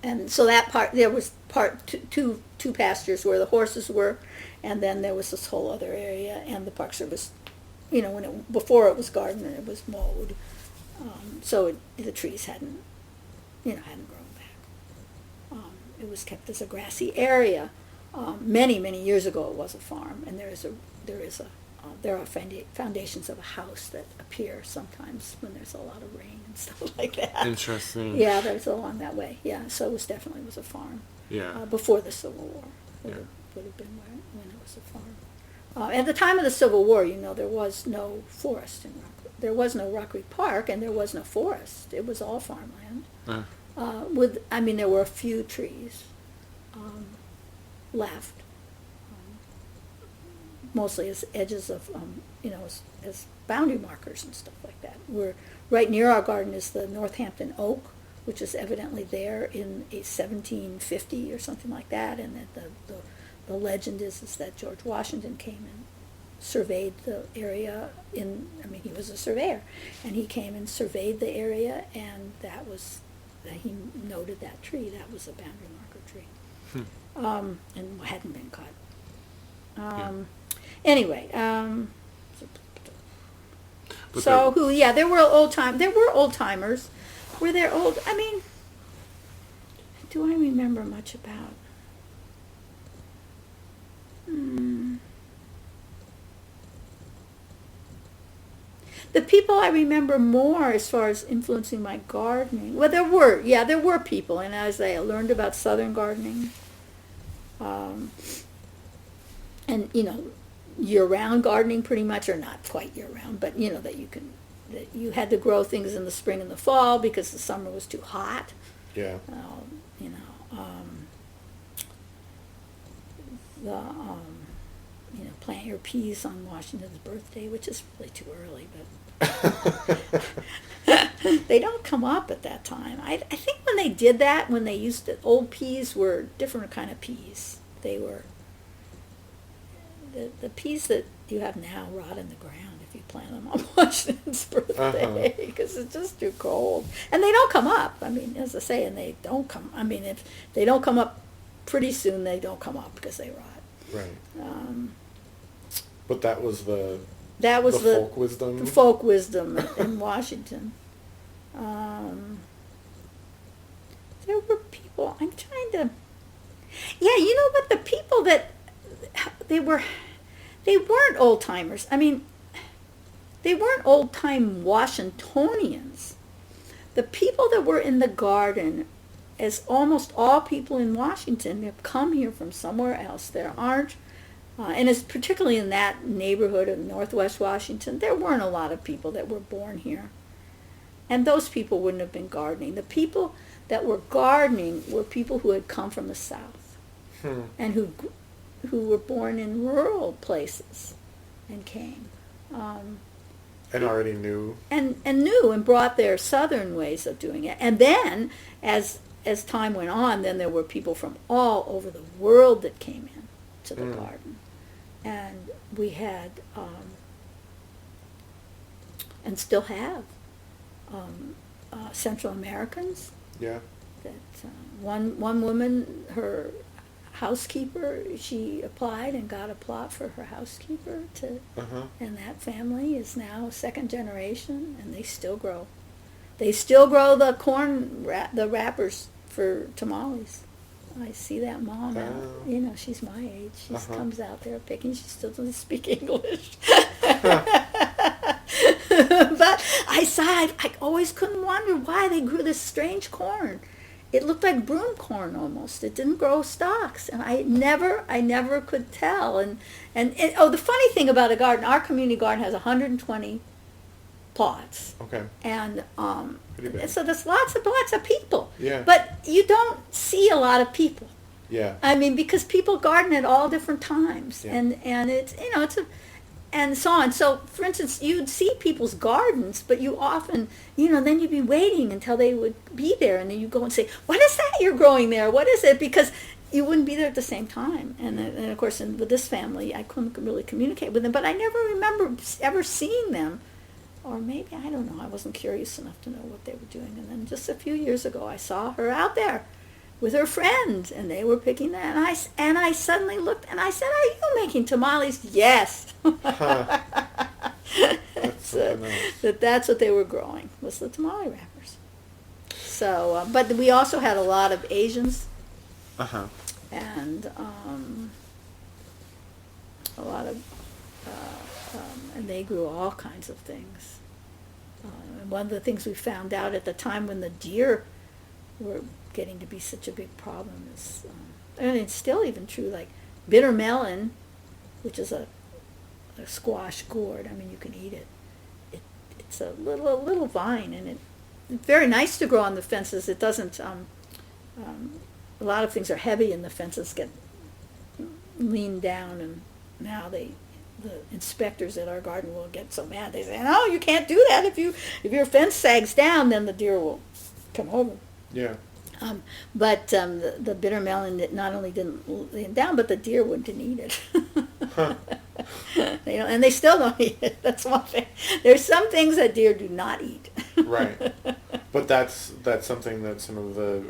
S2: And so that part, there was two pastures where the horses were, and then there was this whole other area, and the Park Service, before it was gardened and it was mowed, so the trees hadn't grown back. It was kept as a grassy area. Many years ago, it was a farm, and there are foundations of a house that appear sometimes when there's a lot of rain and stuff like that.
S1: Interesting.
S2: Yeah, there's along that way. Yeah, so it was definitely a farm.
S1: Yeah.
S2: Before the Civil War, would have been when it was a farm. At the time of the Civil War, there was no forest in Rock Creek. there was no Rock Creek Park and there was no forest. It was all farmland.
S1: Uh,
S2: There were a few trees left, mostly as edges of, as boundary markers and stuff like that. We're right near our garden is the Northampton oak, which is evidently there in a 1750 or something like that, and that the legend is that George Washington came and surveyed the area he was a surveyor, and he came and surveyed the area, and he noted that tree. That was a boundary marker tree. And hadn't been cut. Anyway, there were old timers. Were there old? Do I remember much about? The people I remember more as far as influencing my gardening, well, there were people, and as I learned about Southern gardening, and year-round gardening pretty much, or not quite year-round, but that you had to grow things in the spring and the fall because the summer was too hot.
S1: Yeah.
S2: Plant your peas on Washington's birthday, which is really too early, but they don't come up at that time. I think when they did that, when they used it, old peas were different kind of peas. They were the peas that you have now rot in the ground if you plant them on Washington's birthday because it's just too cold, and they don't come up. As I say, and they don't come. If they don't come up pretty soon, they don't come up because they rot.
S1: Right. But that was the folk wisdom.
S2: The folk wisdom in Washington. There were people. I'm trying to. Yeah, you know what? The people that they weren't old timers. They weren't old time Washingtonians. The people that were in the garden, as almost all people in Washington, have come here from somewhere else. There aren't. And it's particularly in that neighborhood of Northwest Washington, there weren't a lot of people that were born here. And those people wouldn't have been gardening. The people that were gardening were people who had come from the South and who were born in rural places and came.
S1: And already knew.
S2: And knew and brought their Southern ways of doing it. And then, as time went on, then there were people from all over the world that came in to the garden. And we had, and still have, Central Americans.
S1: Yeah.
S2: That one woman, her housekeeper, she applied and got a plot for her housekeeper and that family is now second generation, and they still grow. They still grow the corn, the wrappers for tamales. I see that mom out. She's my age. She comes out there picking. She still doesn't speak English. But I always couldn't wonder why they grew this strange corn. It looked like broom corn almost. It didn't grow stalks, and I never could tell. And the funny thing about a garden, our community garden has 120 plots.
S1: Okay.
S2: And so there's lots of people.
S1: Yeah.
S2: But you don't see a lot of people.
S1: Yeah.
S2: Because people garden at all different times, and it's and so on. So, for instance, you'd see people's gardens, but you often, then you'd be waiting until they would be there, and then you go and say, "What is that you're growing there? What is it?" Because you wouldn't be there at the same time. And of course, with this family, I couldn't really communicate with them, but I never remember ever seeing them. Or maybe, I don't know, I wasn't curious enough to know what they were doing. And then just a few years ago, I saw her out there with her friends, and they were picking that. And I suddenly looked, and I said, "Are you making tamales?" Yes. That's what they were growing, was the tamale wrappers. So, but we also had a lot of Asians. And a lot of, and they grew all kinds of things. And one of the things we found out at the time when the deer were getting to be such a big problem is, and it's still even true, like bitter melon, which is a squash gourd. You can eat it. it's a little vine, and it's very nice to grow on the fences. It doesn't. A lot of things are heavy, and the fences get leaned down, and now the inspectors at our garden will get so mad. They say, "No, you can't do that. If your fence sags down, then the deer will come over."
S1: Yeah.
S2: But the bitter melon not only didn't lean down, but the deer didn't eat it.
S1: Huh.
S2: And they still don't eat it. That's one thing. There's some things that deer do not eat.
S1: Right. But that's something that some of the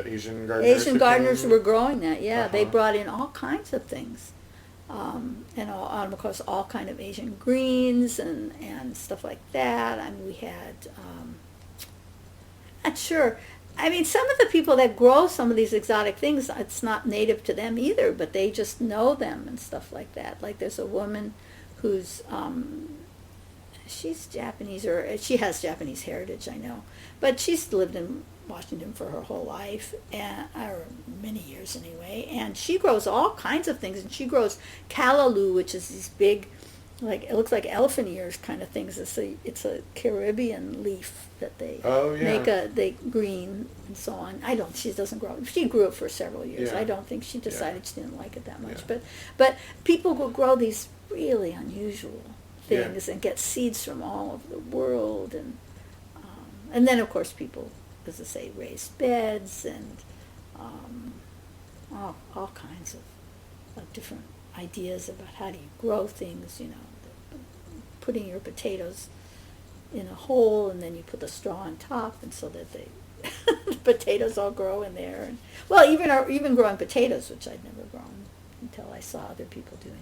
S1: Asian gardeners
S2: Were growing that. Yeah, they
S1: Uh-huh.
S2: brought in all kinds of things, and of course all kind of Asian greens and stuff like that. I mean, we had. Not sure. I mean, some of the people that grow some of these exotic things, it's not native to them either, but they just know them and stuff like that. Like there's a woman who's, she's Japanese, or she has Japanese heritage, I know, but she's lived in Washington for her whole life, or many years anyway, and she grows all kinds of things, and she grows callaloo, which is these big, like, it looks like elephant ears kind of things. It's a Caribbean leaf that they they green and so on. She doesn't grow it. She grew it for several years.
S1: Yeah.
S2: I don't think she decided she didn't like it that much.
S1: Yeah.
S2: But people will grow these really unusual things and get seeds from all over the world, and then of course people, as I say, raise beds and all kinds of different ideas about how do you grow things, putting your potatoes in a hole and then you put the straw on top, and so that the potatoes all grow in there. And, well, even growing potatoes, which I'd never grown until I saw other people doing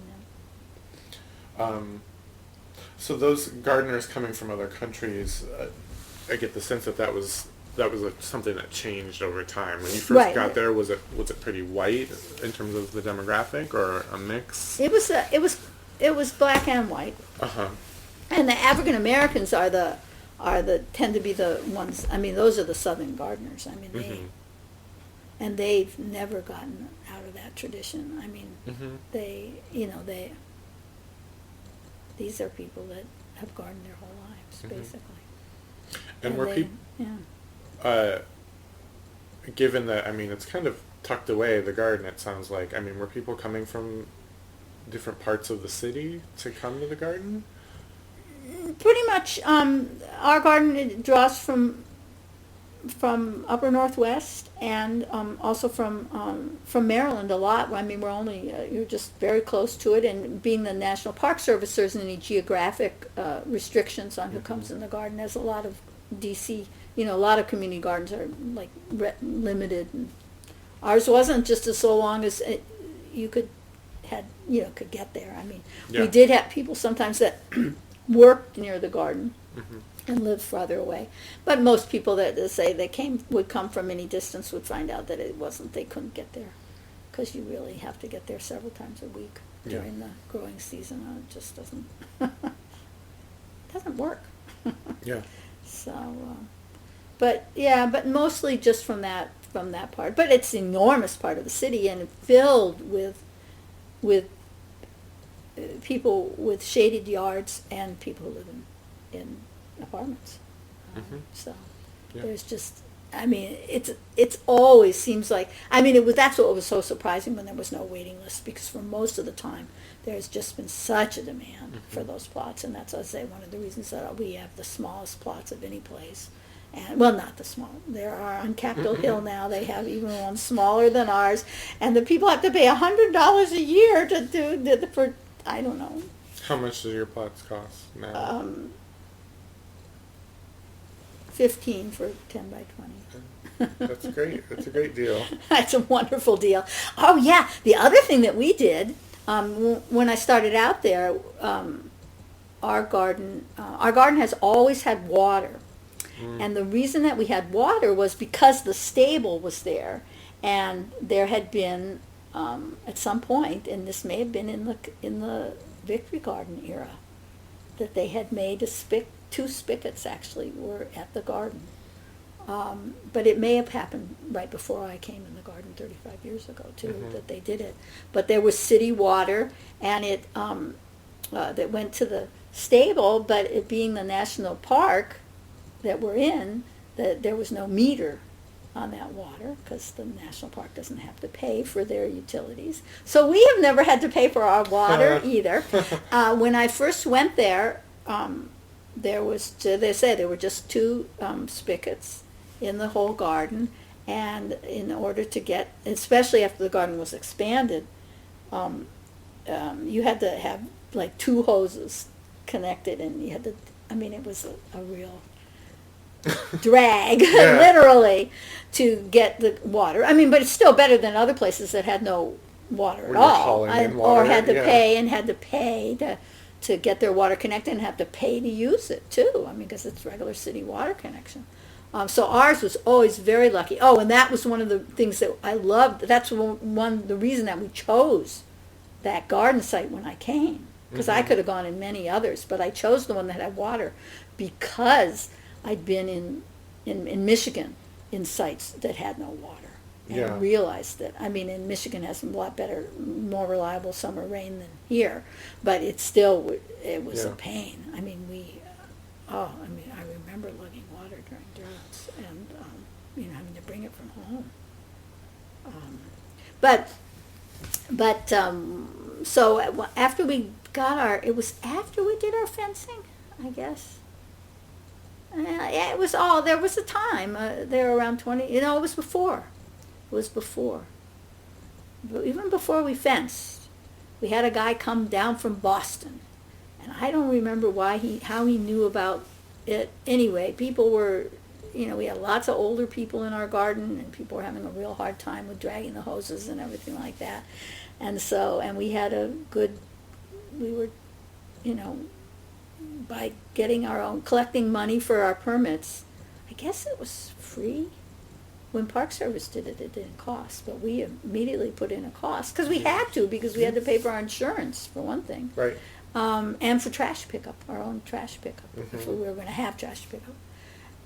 S2: them.
S1: So those gardeners coming from other countries, I get the sense that was something that changed over time. When you first got there, was it pretty white in terms of the demographic, or a mix?
S2: It was black and white.
S1: Uh-huh.
S2: And the African Americans tend to be the ones. I mean, those are the Southern gardeners. I mean, and they've never gotten out of that tradition. I mean, these are people that have gardened their whole lives, basically.
S1: And were people?
S2: Yeah.
S1: Given that, I mean, it's kind of tucked away, the garden, it sounds like. I mean, were people coming from different parts of the city to come to the garden?
S2: Pretty much. Our garden draws from upper Northwest, and also from Maryland a lot. I mean, we're only you're just very close to it, and being the National Park Service, there isn't any geographic restrictions on who comes in the garden. There's a lot of DC, a lot of community gardens are like limited, and ours wasn't, just as so long as you could get there. I mean, we did have people sometimes that worked near the garden and lived farther away, but most people that say would come from any distance would find out that they couldn't get there, because you really have to get there several times a week during the growing season. It just doesn't work.
S1: Yeah.
S2: So, but mostly just from that part. But it's an enormous part of the city, and filled with people with shaded yards and people who live in apartments. So there's just, I mean, it's always seems like, I mean, that's what was so surprising when there was no waiting list, because for most of the time there's just been such a demand for those plots, and that's, I say, one of the reasons that we have the smallest plots of any place. And, well, not the small. There are on Capitol Hill now. They have even ones smaller than ours, and the people have to pay $100 a year to do for, I don't know.
S1: How much do your plots cost now?
S2: 15 for 10 by 20.
S1: That's great. That's a great deal.
S2: That's a wonderful deal. Oh yeah, the other thing that we did when I started out there, our garden has always had water. And the reason that we had water was because the stable was there, and there had been at some point, and this may have been in the Victory Garden era, that they had made two spigots actually were at the garden. But it may have happened right before I came in the garden 35 years ago too, that they did it. But there was city water, and it that went to the stable, but it being the national park that we're in, that there was no meter on that water because the national park doesn't have to pay for their utilities. So we have never had to pay for our water either. When I first went there, there was, they say there were just two spigots in the whole garden, and in order to get, especially after the garden was expanded, you had to have like two hoses connected, and you had to, I mean, it was a real drag, literally, to get the water. I mean, but it's still better than other places that had no water at all, or had to pay and had to pay to get their water connected and have to pay to use it too. I mean, because it's regular city water connection. So ours was always very lucky. Oh, and that was one of the things that I loved. That's the reason that we chose that garden site when I came, because I could have gone in many others, but I chose the one that had water because I'd been in Michigan in sites that had no water. And I realized that, I mean, in Michigan has a lot better, more reliable summer rain than here, but it still, it was a pain. I mean, I remember lugging water during droughts and, having to bring it from home. So after we got it was after we did our fencing, I guess. Yeah, it was there was a time, there around 20, it was before. It was before. But even before we fenced, we had a guy come down from Boston. And I don't remember how he knew about it. Anyway, people were, we had lots of older people in our garden, and people were having a real hard time with dragging the hoses and everything like that. And so, and we had we were, by getting collecting money for our permits, I guess it was free. When Park Service did it, it didn't cost, but we immediately put in a cost, because we had to, because we had to pay for our insurance, for one thing.
S1: Right.
S2: And for trash pickup, our own trash pickup, if we were going to have trash pickup.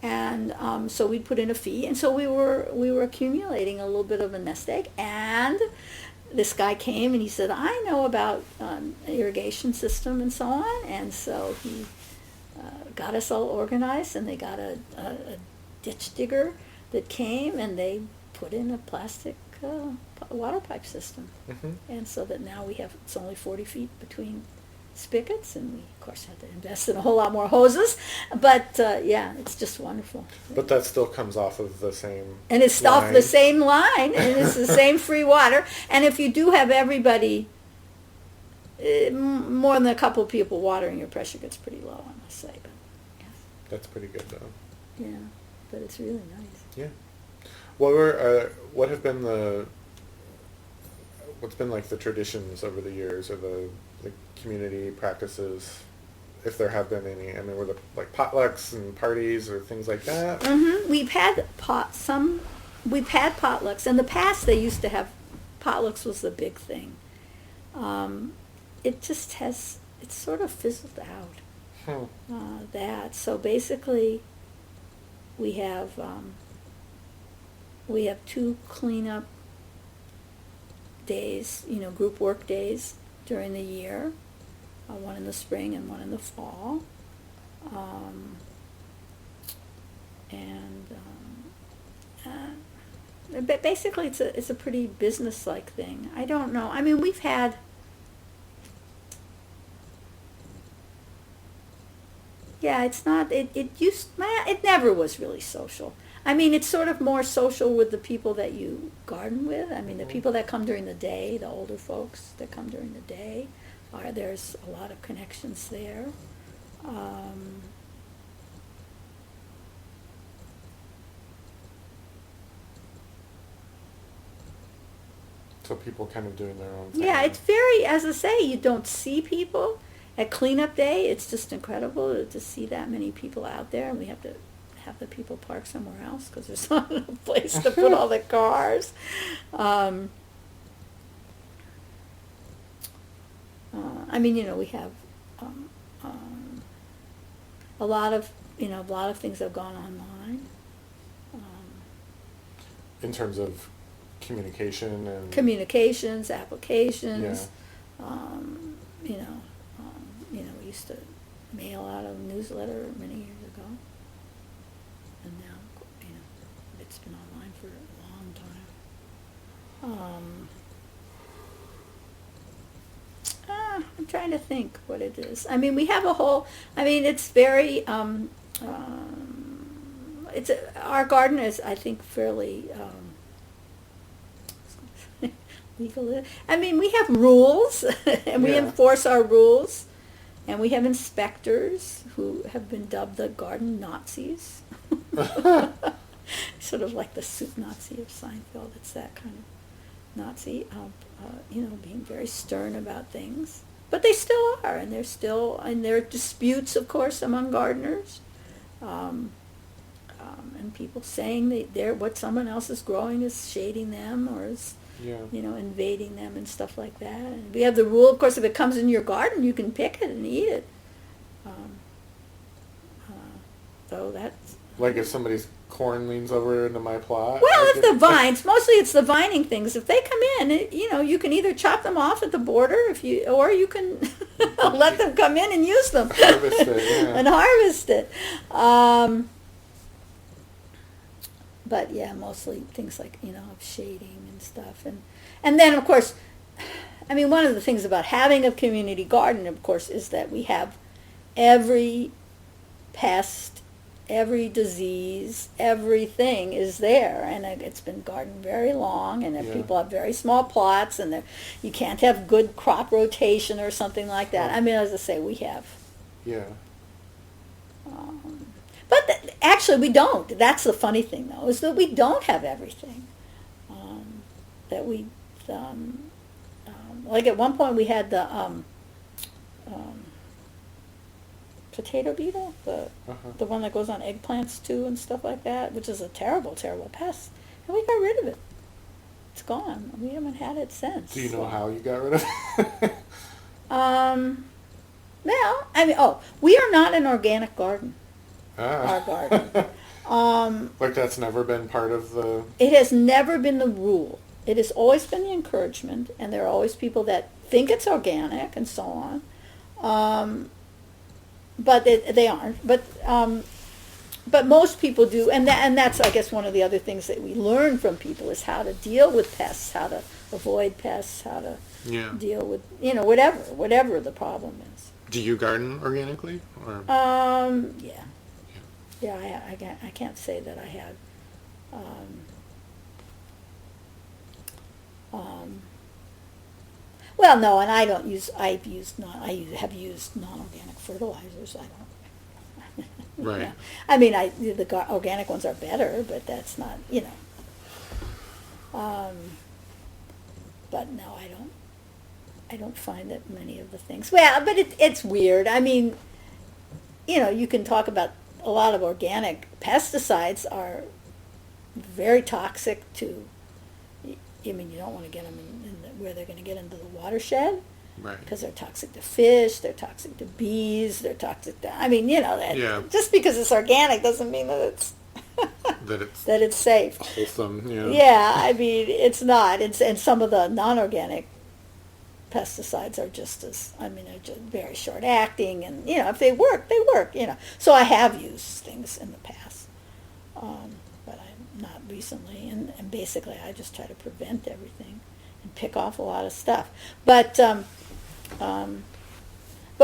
S2: And so we put in a fee, and so we were accumulating a little bit of a nest egg, and this guy came and he said, I know about irrigation system and so on, and so he got us all organized, and they got a ditch digger that came, and they put in a plastic water pipe system. And so that now it's only 40 feet between spigots, and we of course had to invest in a whole lot more hoses, but it's just wonderful.
S1: But that still comes off of the same
S2: and it's off the same line, and it's the same free water. And if you do have everybody, more than a couple of people watering, your pressure gets pretty low, I must say. But
S1: that's pretty good though.
S2: Yeah, but it's really nice.
S1: Yeah. What have been what's been like the traditions over the years, or the community practices, if there have been any? I mean, were there like potlucks and parties or things like that?
S2: We've had potlucks. In the past, they used to have potlucks was the big thing. It sort of fizzled out. So basically, we have two cleanup days, group work days during the year, one in the spring and one in the fall. But basically it's a pretty business-like thing. I don't know. I mean, we've had, it never was really social. I mean, it's sort of more social with the people that you garden with. I mean, the people that come during the day, the older folks that come during the day, there's a lot of connections there.
S1: So people kind of doing their own thing.
S2: Yeah, it's very, as I say, you don't see people. At cleanup day, it's just incredible to see that many people out there, and we have to have the people park somewhere else because there's not enough place to put all the cars. I mean, we have a lot of things have gone online.
S1: In terms of communications, applications.
S2: We used to mail out a newsletter many years ago. And now, it's been online for a long time. I'm trying to think what it is. I mean, we have a whole, it's very, our garden is, I think, fairly, legal. I mean, we have rules, and we enforce our rules, and we have inspectors who have been dubbed the garden Nazis. Sort of like the soup Nazi of Seinfeld. It's that kind of Nazi, being very stern about things. But they still are, and there are disputes, of course, among gardeners. And people saying what someone else is growing is shading them or is, invading them and stuff like that. And we have the rule, of course, if it comes in your garden, you can pick it and eat it. So that's...
S1: Like if somebody's corn leans over into my plot?
S2: Well, if the vines, mostly it's the vining things. If they come in, you can either chop them off at the border or you can let them come in and use them.
S1: Harvest it, yeah.
S2: And harvest it. But yeah, mostly things like, of shading and stuff. And then, of course, one of the things about having a community garden, of course, is that we have every pest, every disease, everything is there, and it's been gardened very long, and people have very small plots, and you can't have good crop rotation or something like that. As I say, we have.
S1: Yeah.
S2: But actually, we don't. That's the funny thing, though, is that we don't have everything. That we, like at one point we had the potato beetle, the one that goes on eggplants too and stuff like that, which is a terrible, terrible pest. And we got rid of it. It's gone. We haven't had it since.
S1: Do you know how you got rid of it?
S2: Well, we are not an organic garden. Our garden.
S1: Like that's never been part of the...
S2: It has never been the rule. It has always been the encouragement, and there are always people that think it's organic and so on. But they aren't. But most people do, and that's, I guess, one of the other things that we learn from people is how to deal with pests, how to avoid pests, how to deal with whatever the problem is.
S1: Do you garden organically? Or?
S2: Yeah. I can't say that I had. Well, no, and I don't use. I have used non-organic fertilizers. I don't.
S1: Right.
S2: The organic ones are better, but that's not. But no, I don't find that many of the things. Well, but it's weird. You can talk about a lot of organic pesticides are very toxic to. You don't want to get them where they're going to get into the watershed,
S1: right?
S2: Because they're toxic to fish, they're toxic to bees, they're toxic to. Just because it's organic doesn't mean that it's that it's safe.
S1: Wholesome,
S2: it's not. And some of the non-organic pesticides are just as, they're just very short acting, and if they work, they work. So I have used things in the past, but not recently, and basically I just try to prevent everything and pick off a lot of stuff. But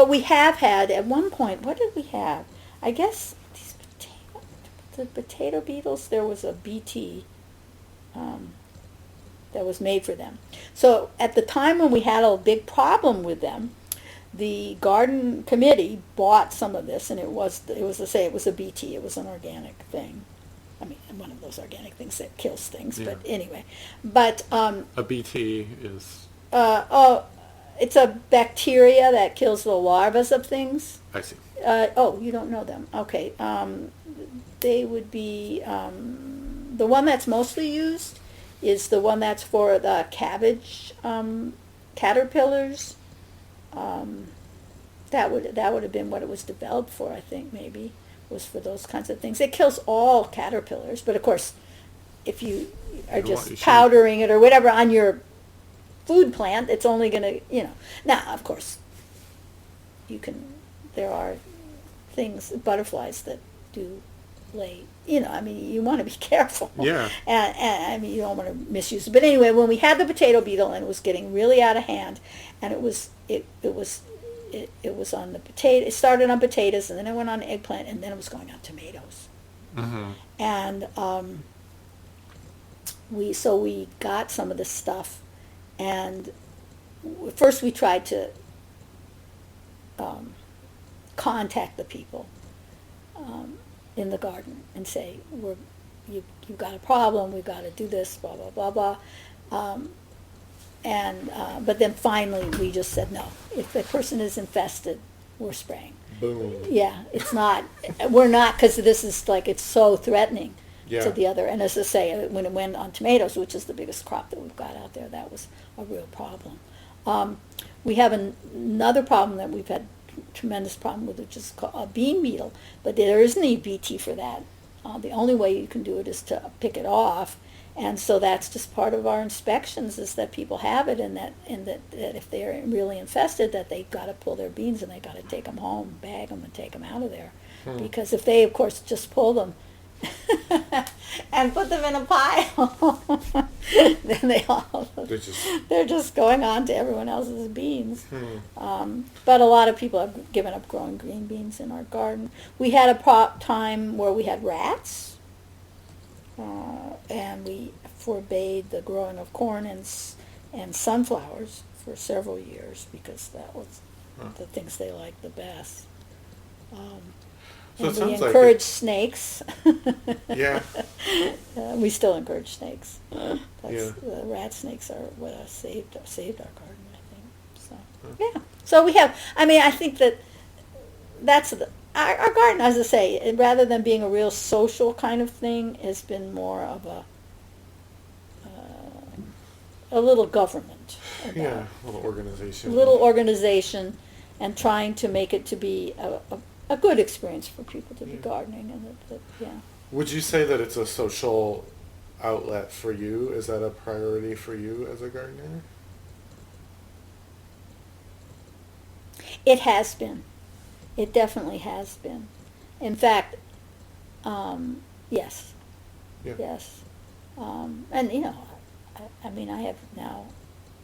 S2: we have had at one point. What did we have? I guess the potato beetles. There was a BT that was made for them. So at the time when we had a big problem with them, the garden committee bought some of this, and it was a BT. It was an organic thing. One of those organic things that kills things. Yeah. But anyway,
S1: a BT is.
S2: It's a bacteria that kills the larvae of things.
S1: I see.
S2: You don't know them. Okay. They would be the one that's mostly used is the one that's for the cabbage caterpillars. That would have been what it was developed for, I think, maybe, was for those kinds of things. It kills all caterpillars, but of course, if you are just powdering it or whatever on your food plant, it's only going to, Now, of course, there are things, butterflies that do lay, I mean, you want to be careful.
S1: Yeah.
S2: And I mean, you don't want to misuse it. But anyway, when we had the potato beetle and it was getting really out of hand, and it was on the potato, it started on potatoes, and then it went on eggplant, and then it was going on tomatoes.
S1: Mm-hmm.
S2: And we got some of this stuff, and first we tried to contact the people in the garden and say, you've got a problem, we've got to do this, blah, blah, blah, blah. But then finally we just said, no, if the person is infested, we're spraying.
S1: Boom.
S2: Yeah, we're not, because this is like, it's so threatening
S1: Yeah.
S2: to the other. And as I say, when it went on tomatoes, which is the biggest crop that we've got out there, that was a real problem. We have another problem that we've had tremendous problem with, which is called a bean beetle, but there isn't any BT for that. The only way you can do it is to pick it off, and so that's just part of our inspections, is that people have it, and that if they're really infested, that they've got to pull their beans and they got to take them home, bag them, and take them out of there, because if they, of course, just pull them and put them in a pile, then they're just going on to everyone else's beans. But a lot of people have given up growing green beans in our garden. We had a time where we had rats, and we forbade the growing of corn and sunflowers for several years, because that was the things they liked the best.
S1: So it
S2: And we
S1: sounds like
S2: encourage snakes.
S1: Yeah.
S2: We still encourage snakes. The rat snakes are what saved our garden, I think. So yeah. So we have. I mean, I think that's our garden. As I say, rather than being a real social kind of thing, has been more of a little government.
S1: Yeah, little organization.
S2: Little organization, and trying to make it to be a good experience for people to be gardening, and yeah.
S1: Would you say that it's a social outlet for you? Is that a priority for you as a gardener?
S2: It has been. It definitely has been. In fact, yes.
S1: Yeah.
S2: Yes. And I mean, I have now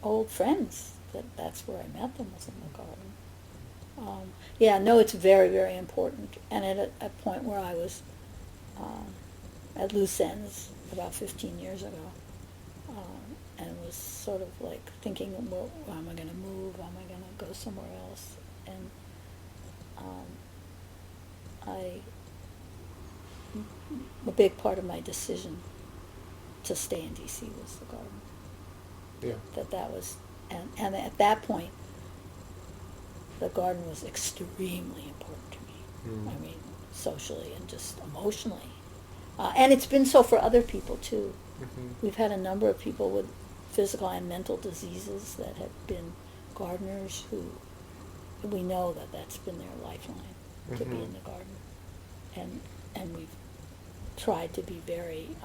S2: old friends that's where I met them, was in the garden. Yeah, no, it's very, very important. And at a point where I was at loose ends about 15 years ago, and was sort of like thinking, well, am I going to move? Am I going to go somewhere else? And a big part of my decision to stay in D.C. was the garden.
S1: Yeah.
S2: That was, and at that point, the garden was extremely important to me. I mean, socially and just emotionally. And it's been so for other people, too. We've had a number of people with physical and mental diseases that have been gardeners who we know that's been their lifeline, to be in the garden. And we've tried to be very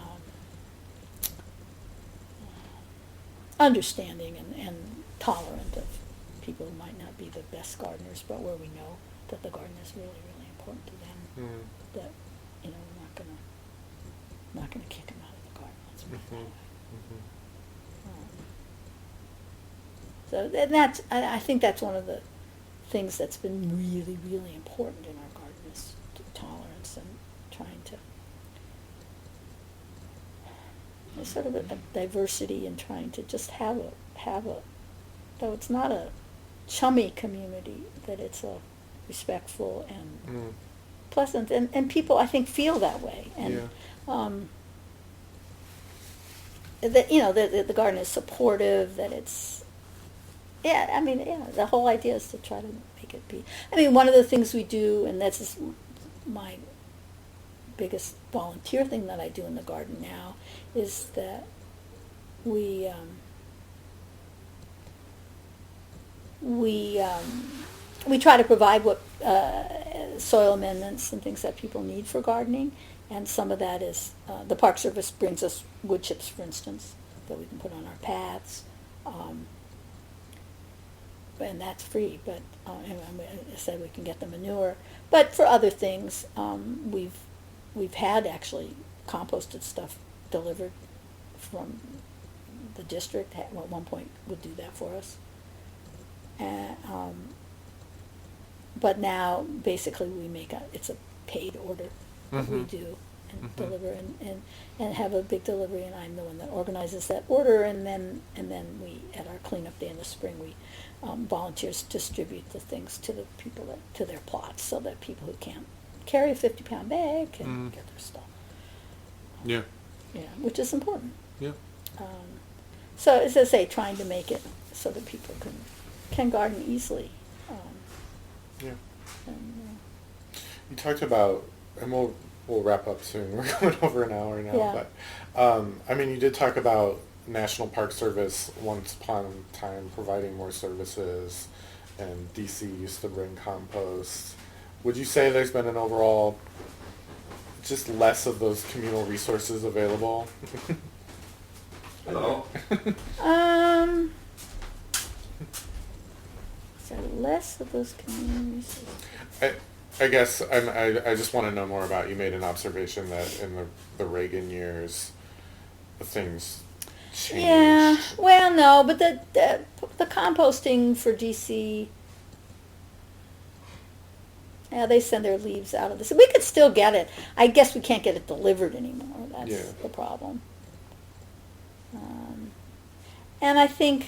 S2: understanding and tolerant of people who might not be the best gardeners, but where we know that the garden is really, really important to them. That we're not gonna kick them out of the garden. Let's put it that way. So and that's I think that's one of the things that's been really, really important in our garden, is tolerance and trying to. There's sort of a diversity, and trying to just have a though it's not a chummy community, that it's a respectful and pleasant, and people, I think, feel that way, and that the garden is supportive, that it's the whole idea is to try to make it be. I mean, one of the things we do, and that's just my biggest volunteer thing that I do in the garden now, is that we try to provide what soil amendments and things that people need for gardening, and some of that is the Park Service brings us wood chips, for instance, that we can put on our paths. and that's free. But and I said we can get the manure. But for other things, we've had actually composted stuff delivered from the district. At one point would do that for us. But now basically it's a paid order that we do and deliver and have a big delivery, and I'm the one that organizes that order, and then we, at our cleanup day in the spring, we volunteers distribute the things to the people to their plots, so that people who can't carry a 50-pound bag can get their stuff.
S1: Yeah.
S2: Yeah, which is important.
S1: Yeah.
S2: So as I say, trying to make it so that people can garden easily.
S1: Yeah.
S2: And,
S1: You talked about, and we'll wrap up soon. We're going over an hour now,
S2: Yeah.
S1: but I mean, you did talk about National Park Service once upon a time providing more services, and DC used to bring compost. Would you say there's been an overall just less of those communal resources available?
S3: Hello.
S2: So less of those communities.
S1: I guess I just want to know more about, you made an observation that in the Reagan years, things changed.
S2: Yeah, well, no, but the composting for DC, yeah, they send their leaves out of the city. We could still get it. I guess we can't get it delivered anymore. That's the problem. And I think,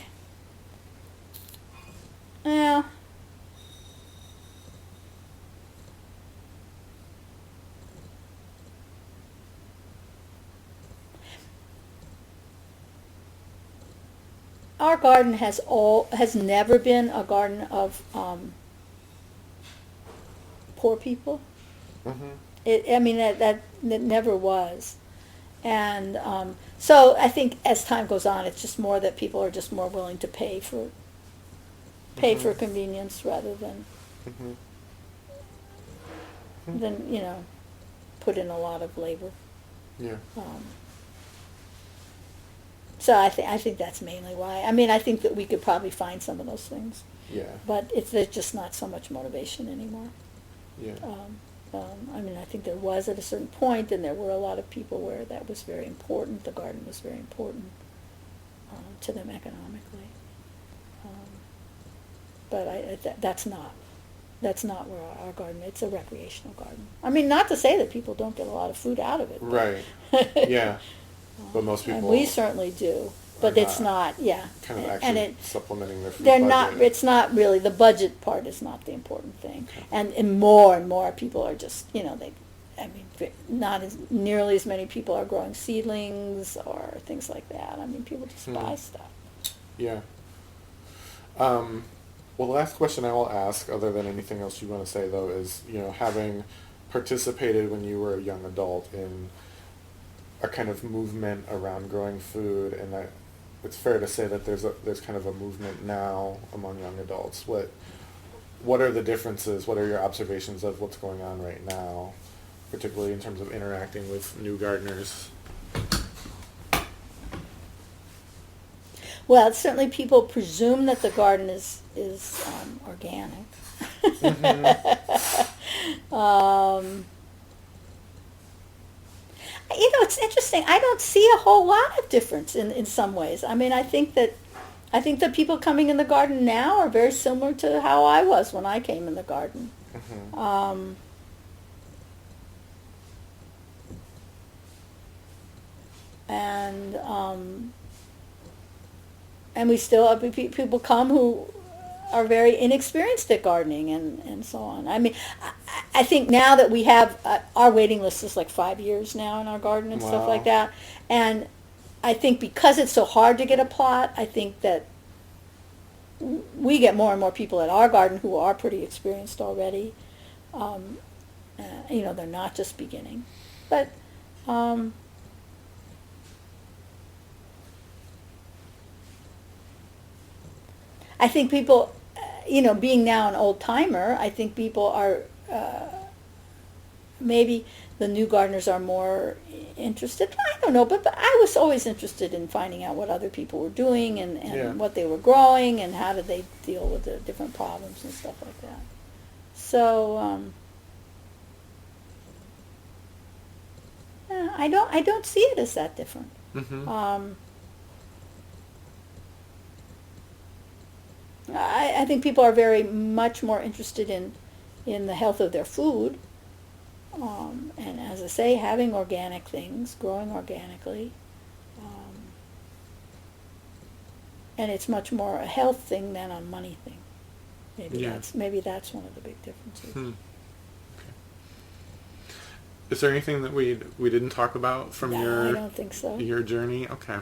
S2: well, our garden has never been a garden of poor people. I mean that never was, and so I think as time goes on, it's just more that people are just more willing to pay for convenience rather than put in a lot of labor.
S1: Yeah.
S2: So I think that's mainly why. I mean, I think that we could probably find some of those things.
S1: Yeah.
S2: But there's just not so much motivation anymore.
S1: Yeah.
S2: I mean, I think there was at a certain point, and there were a lot of people where that was very important. The garden was very important to them economically. But that's not where our garden. It's a recreational garden. I mean, not to say that people don't get a lot of food out of it.
S1: Right. Yeah. But most people.
S2: And we certainly do. But it's not, yeah.
S1: Kind of
S2: and
S1: actually supplementing their food
S2: they're
S1: budget.
S2: not. It's not really, the budget part is not the important thing.
S1: Okay.
S2: And more people are just not as nearly as many people are growing seedlings or things like that. I mean, people just buy stuff.
S1: Yeah. Well, the last question I will ask, other than anything else you want to say, though, is, having participated when you were a young adult in a kind of movement around growing food, and that it's fair to say that there's kind of a movement now among young adults. What are the differences? What are your observations of what's going on right now, particularly in terms of interacting with new gardeners?
S2: Well, it's certainly people presume that the garden is organic. It's interesting. I don't see a whole lot of difference in some ways. I mean, I think that people coming in the garden now are very similar to how I was when I came in the garden. And we still have people come who are very inexperienced at gardening and so on. I mean, I think now that we have, our waiting list is like 5 years now in our garden and stuff like that. And I think because it's so hard to get a plot, I think that we get more and more people at our garden who are pretty experienced already. They're not just beginning. But I think people, being now an old timer, I think people are maybe the new gardeners are more interested. I don't know, but I was always interested in finding out what other people were doing and
S1: Yeah.
S2: what they were growing and how did they deal with the different problems and stuff like that. So I don't see it as that different.
S1: Mm-hmm.
S2: I think people are very much more interested in the health of their food. And as I say, having organic things, growing organically. And it's much more a health thing than a money thing. Maybe that's one of the big differences.
S1: Okay. Is there anything that we didn't talk about from
S2: No, I don't think so.
S1: your journey? Okay.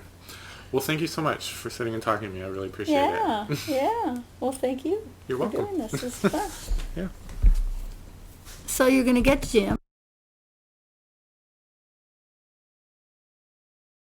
S1: Well, thank you so much for sitting and talking to me. I really appreciate it.
S2: Yeah. Well, thank you
S1: You're
S2: for
S1: welcome.
S2: doing this. It's fun.
S1: Yeah.
S2: So you're going to get Jim.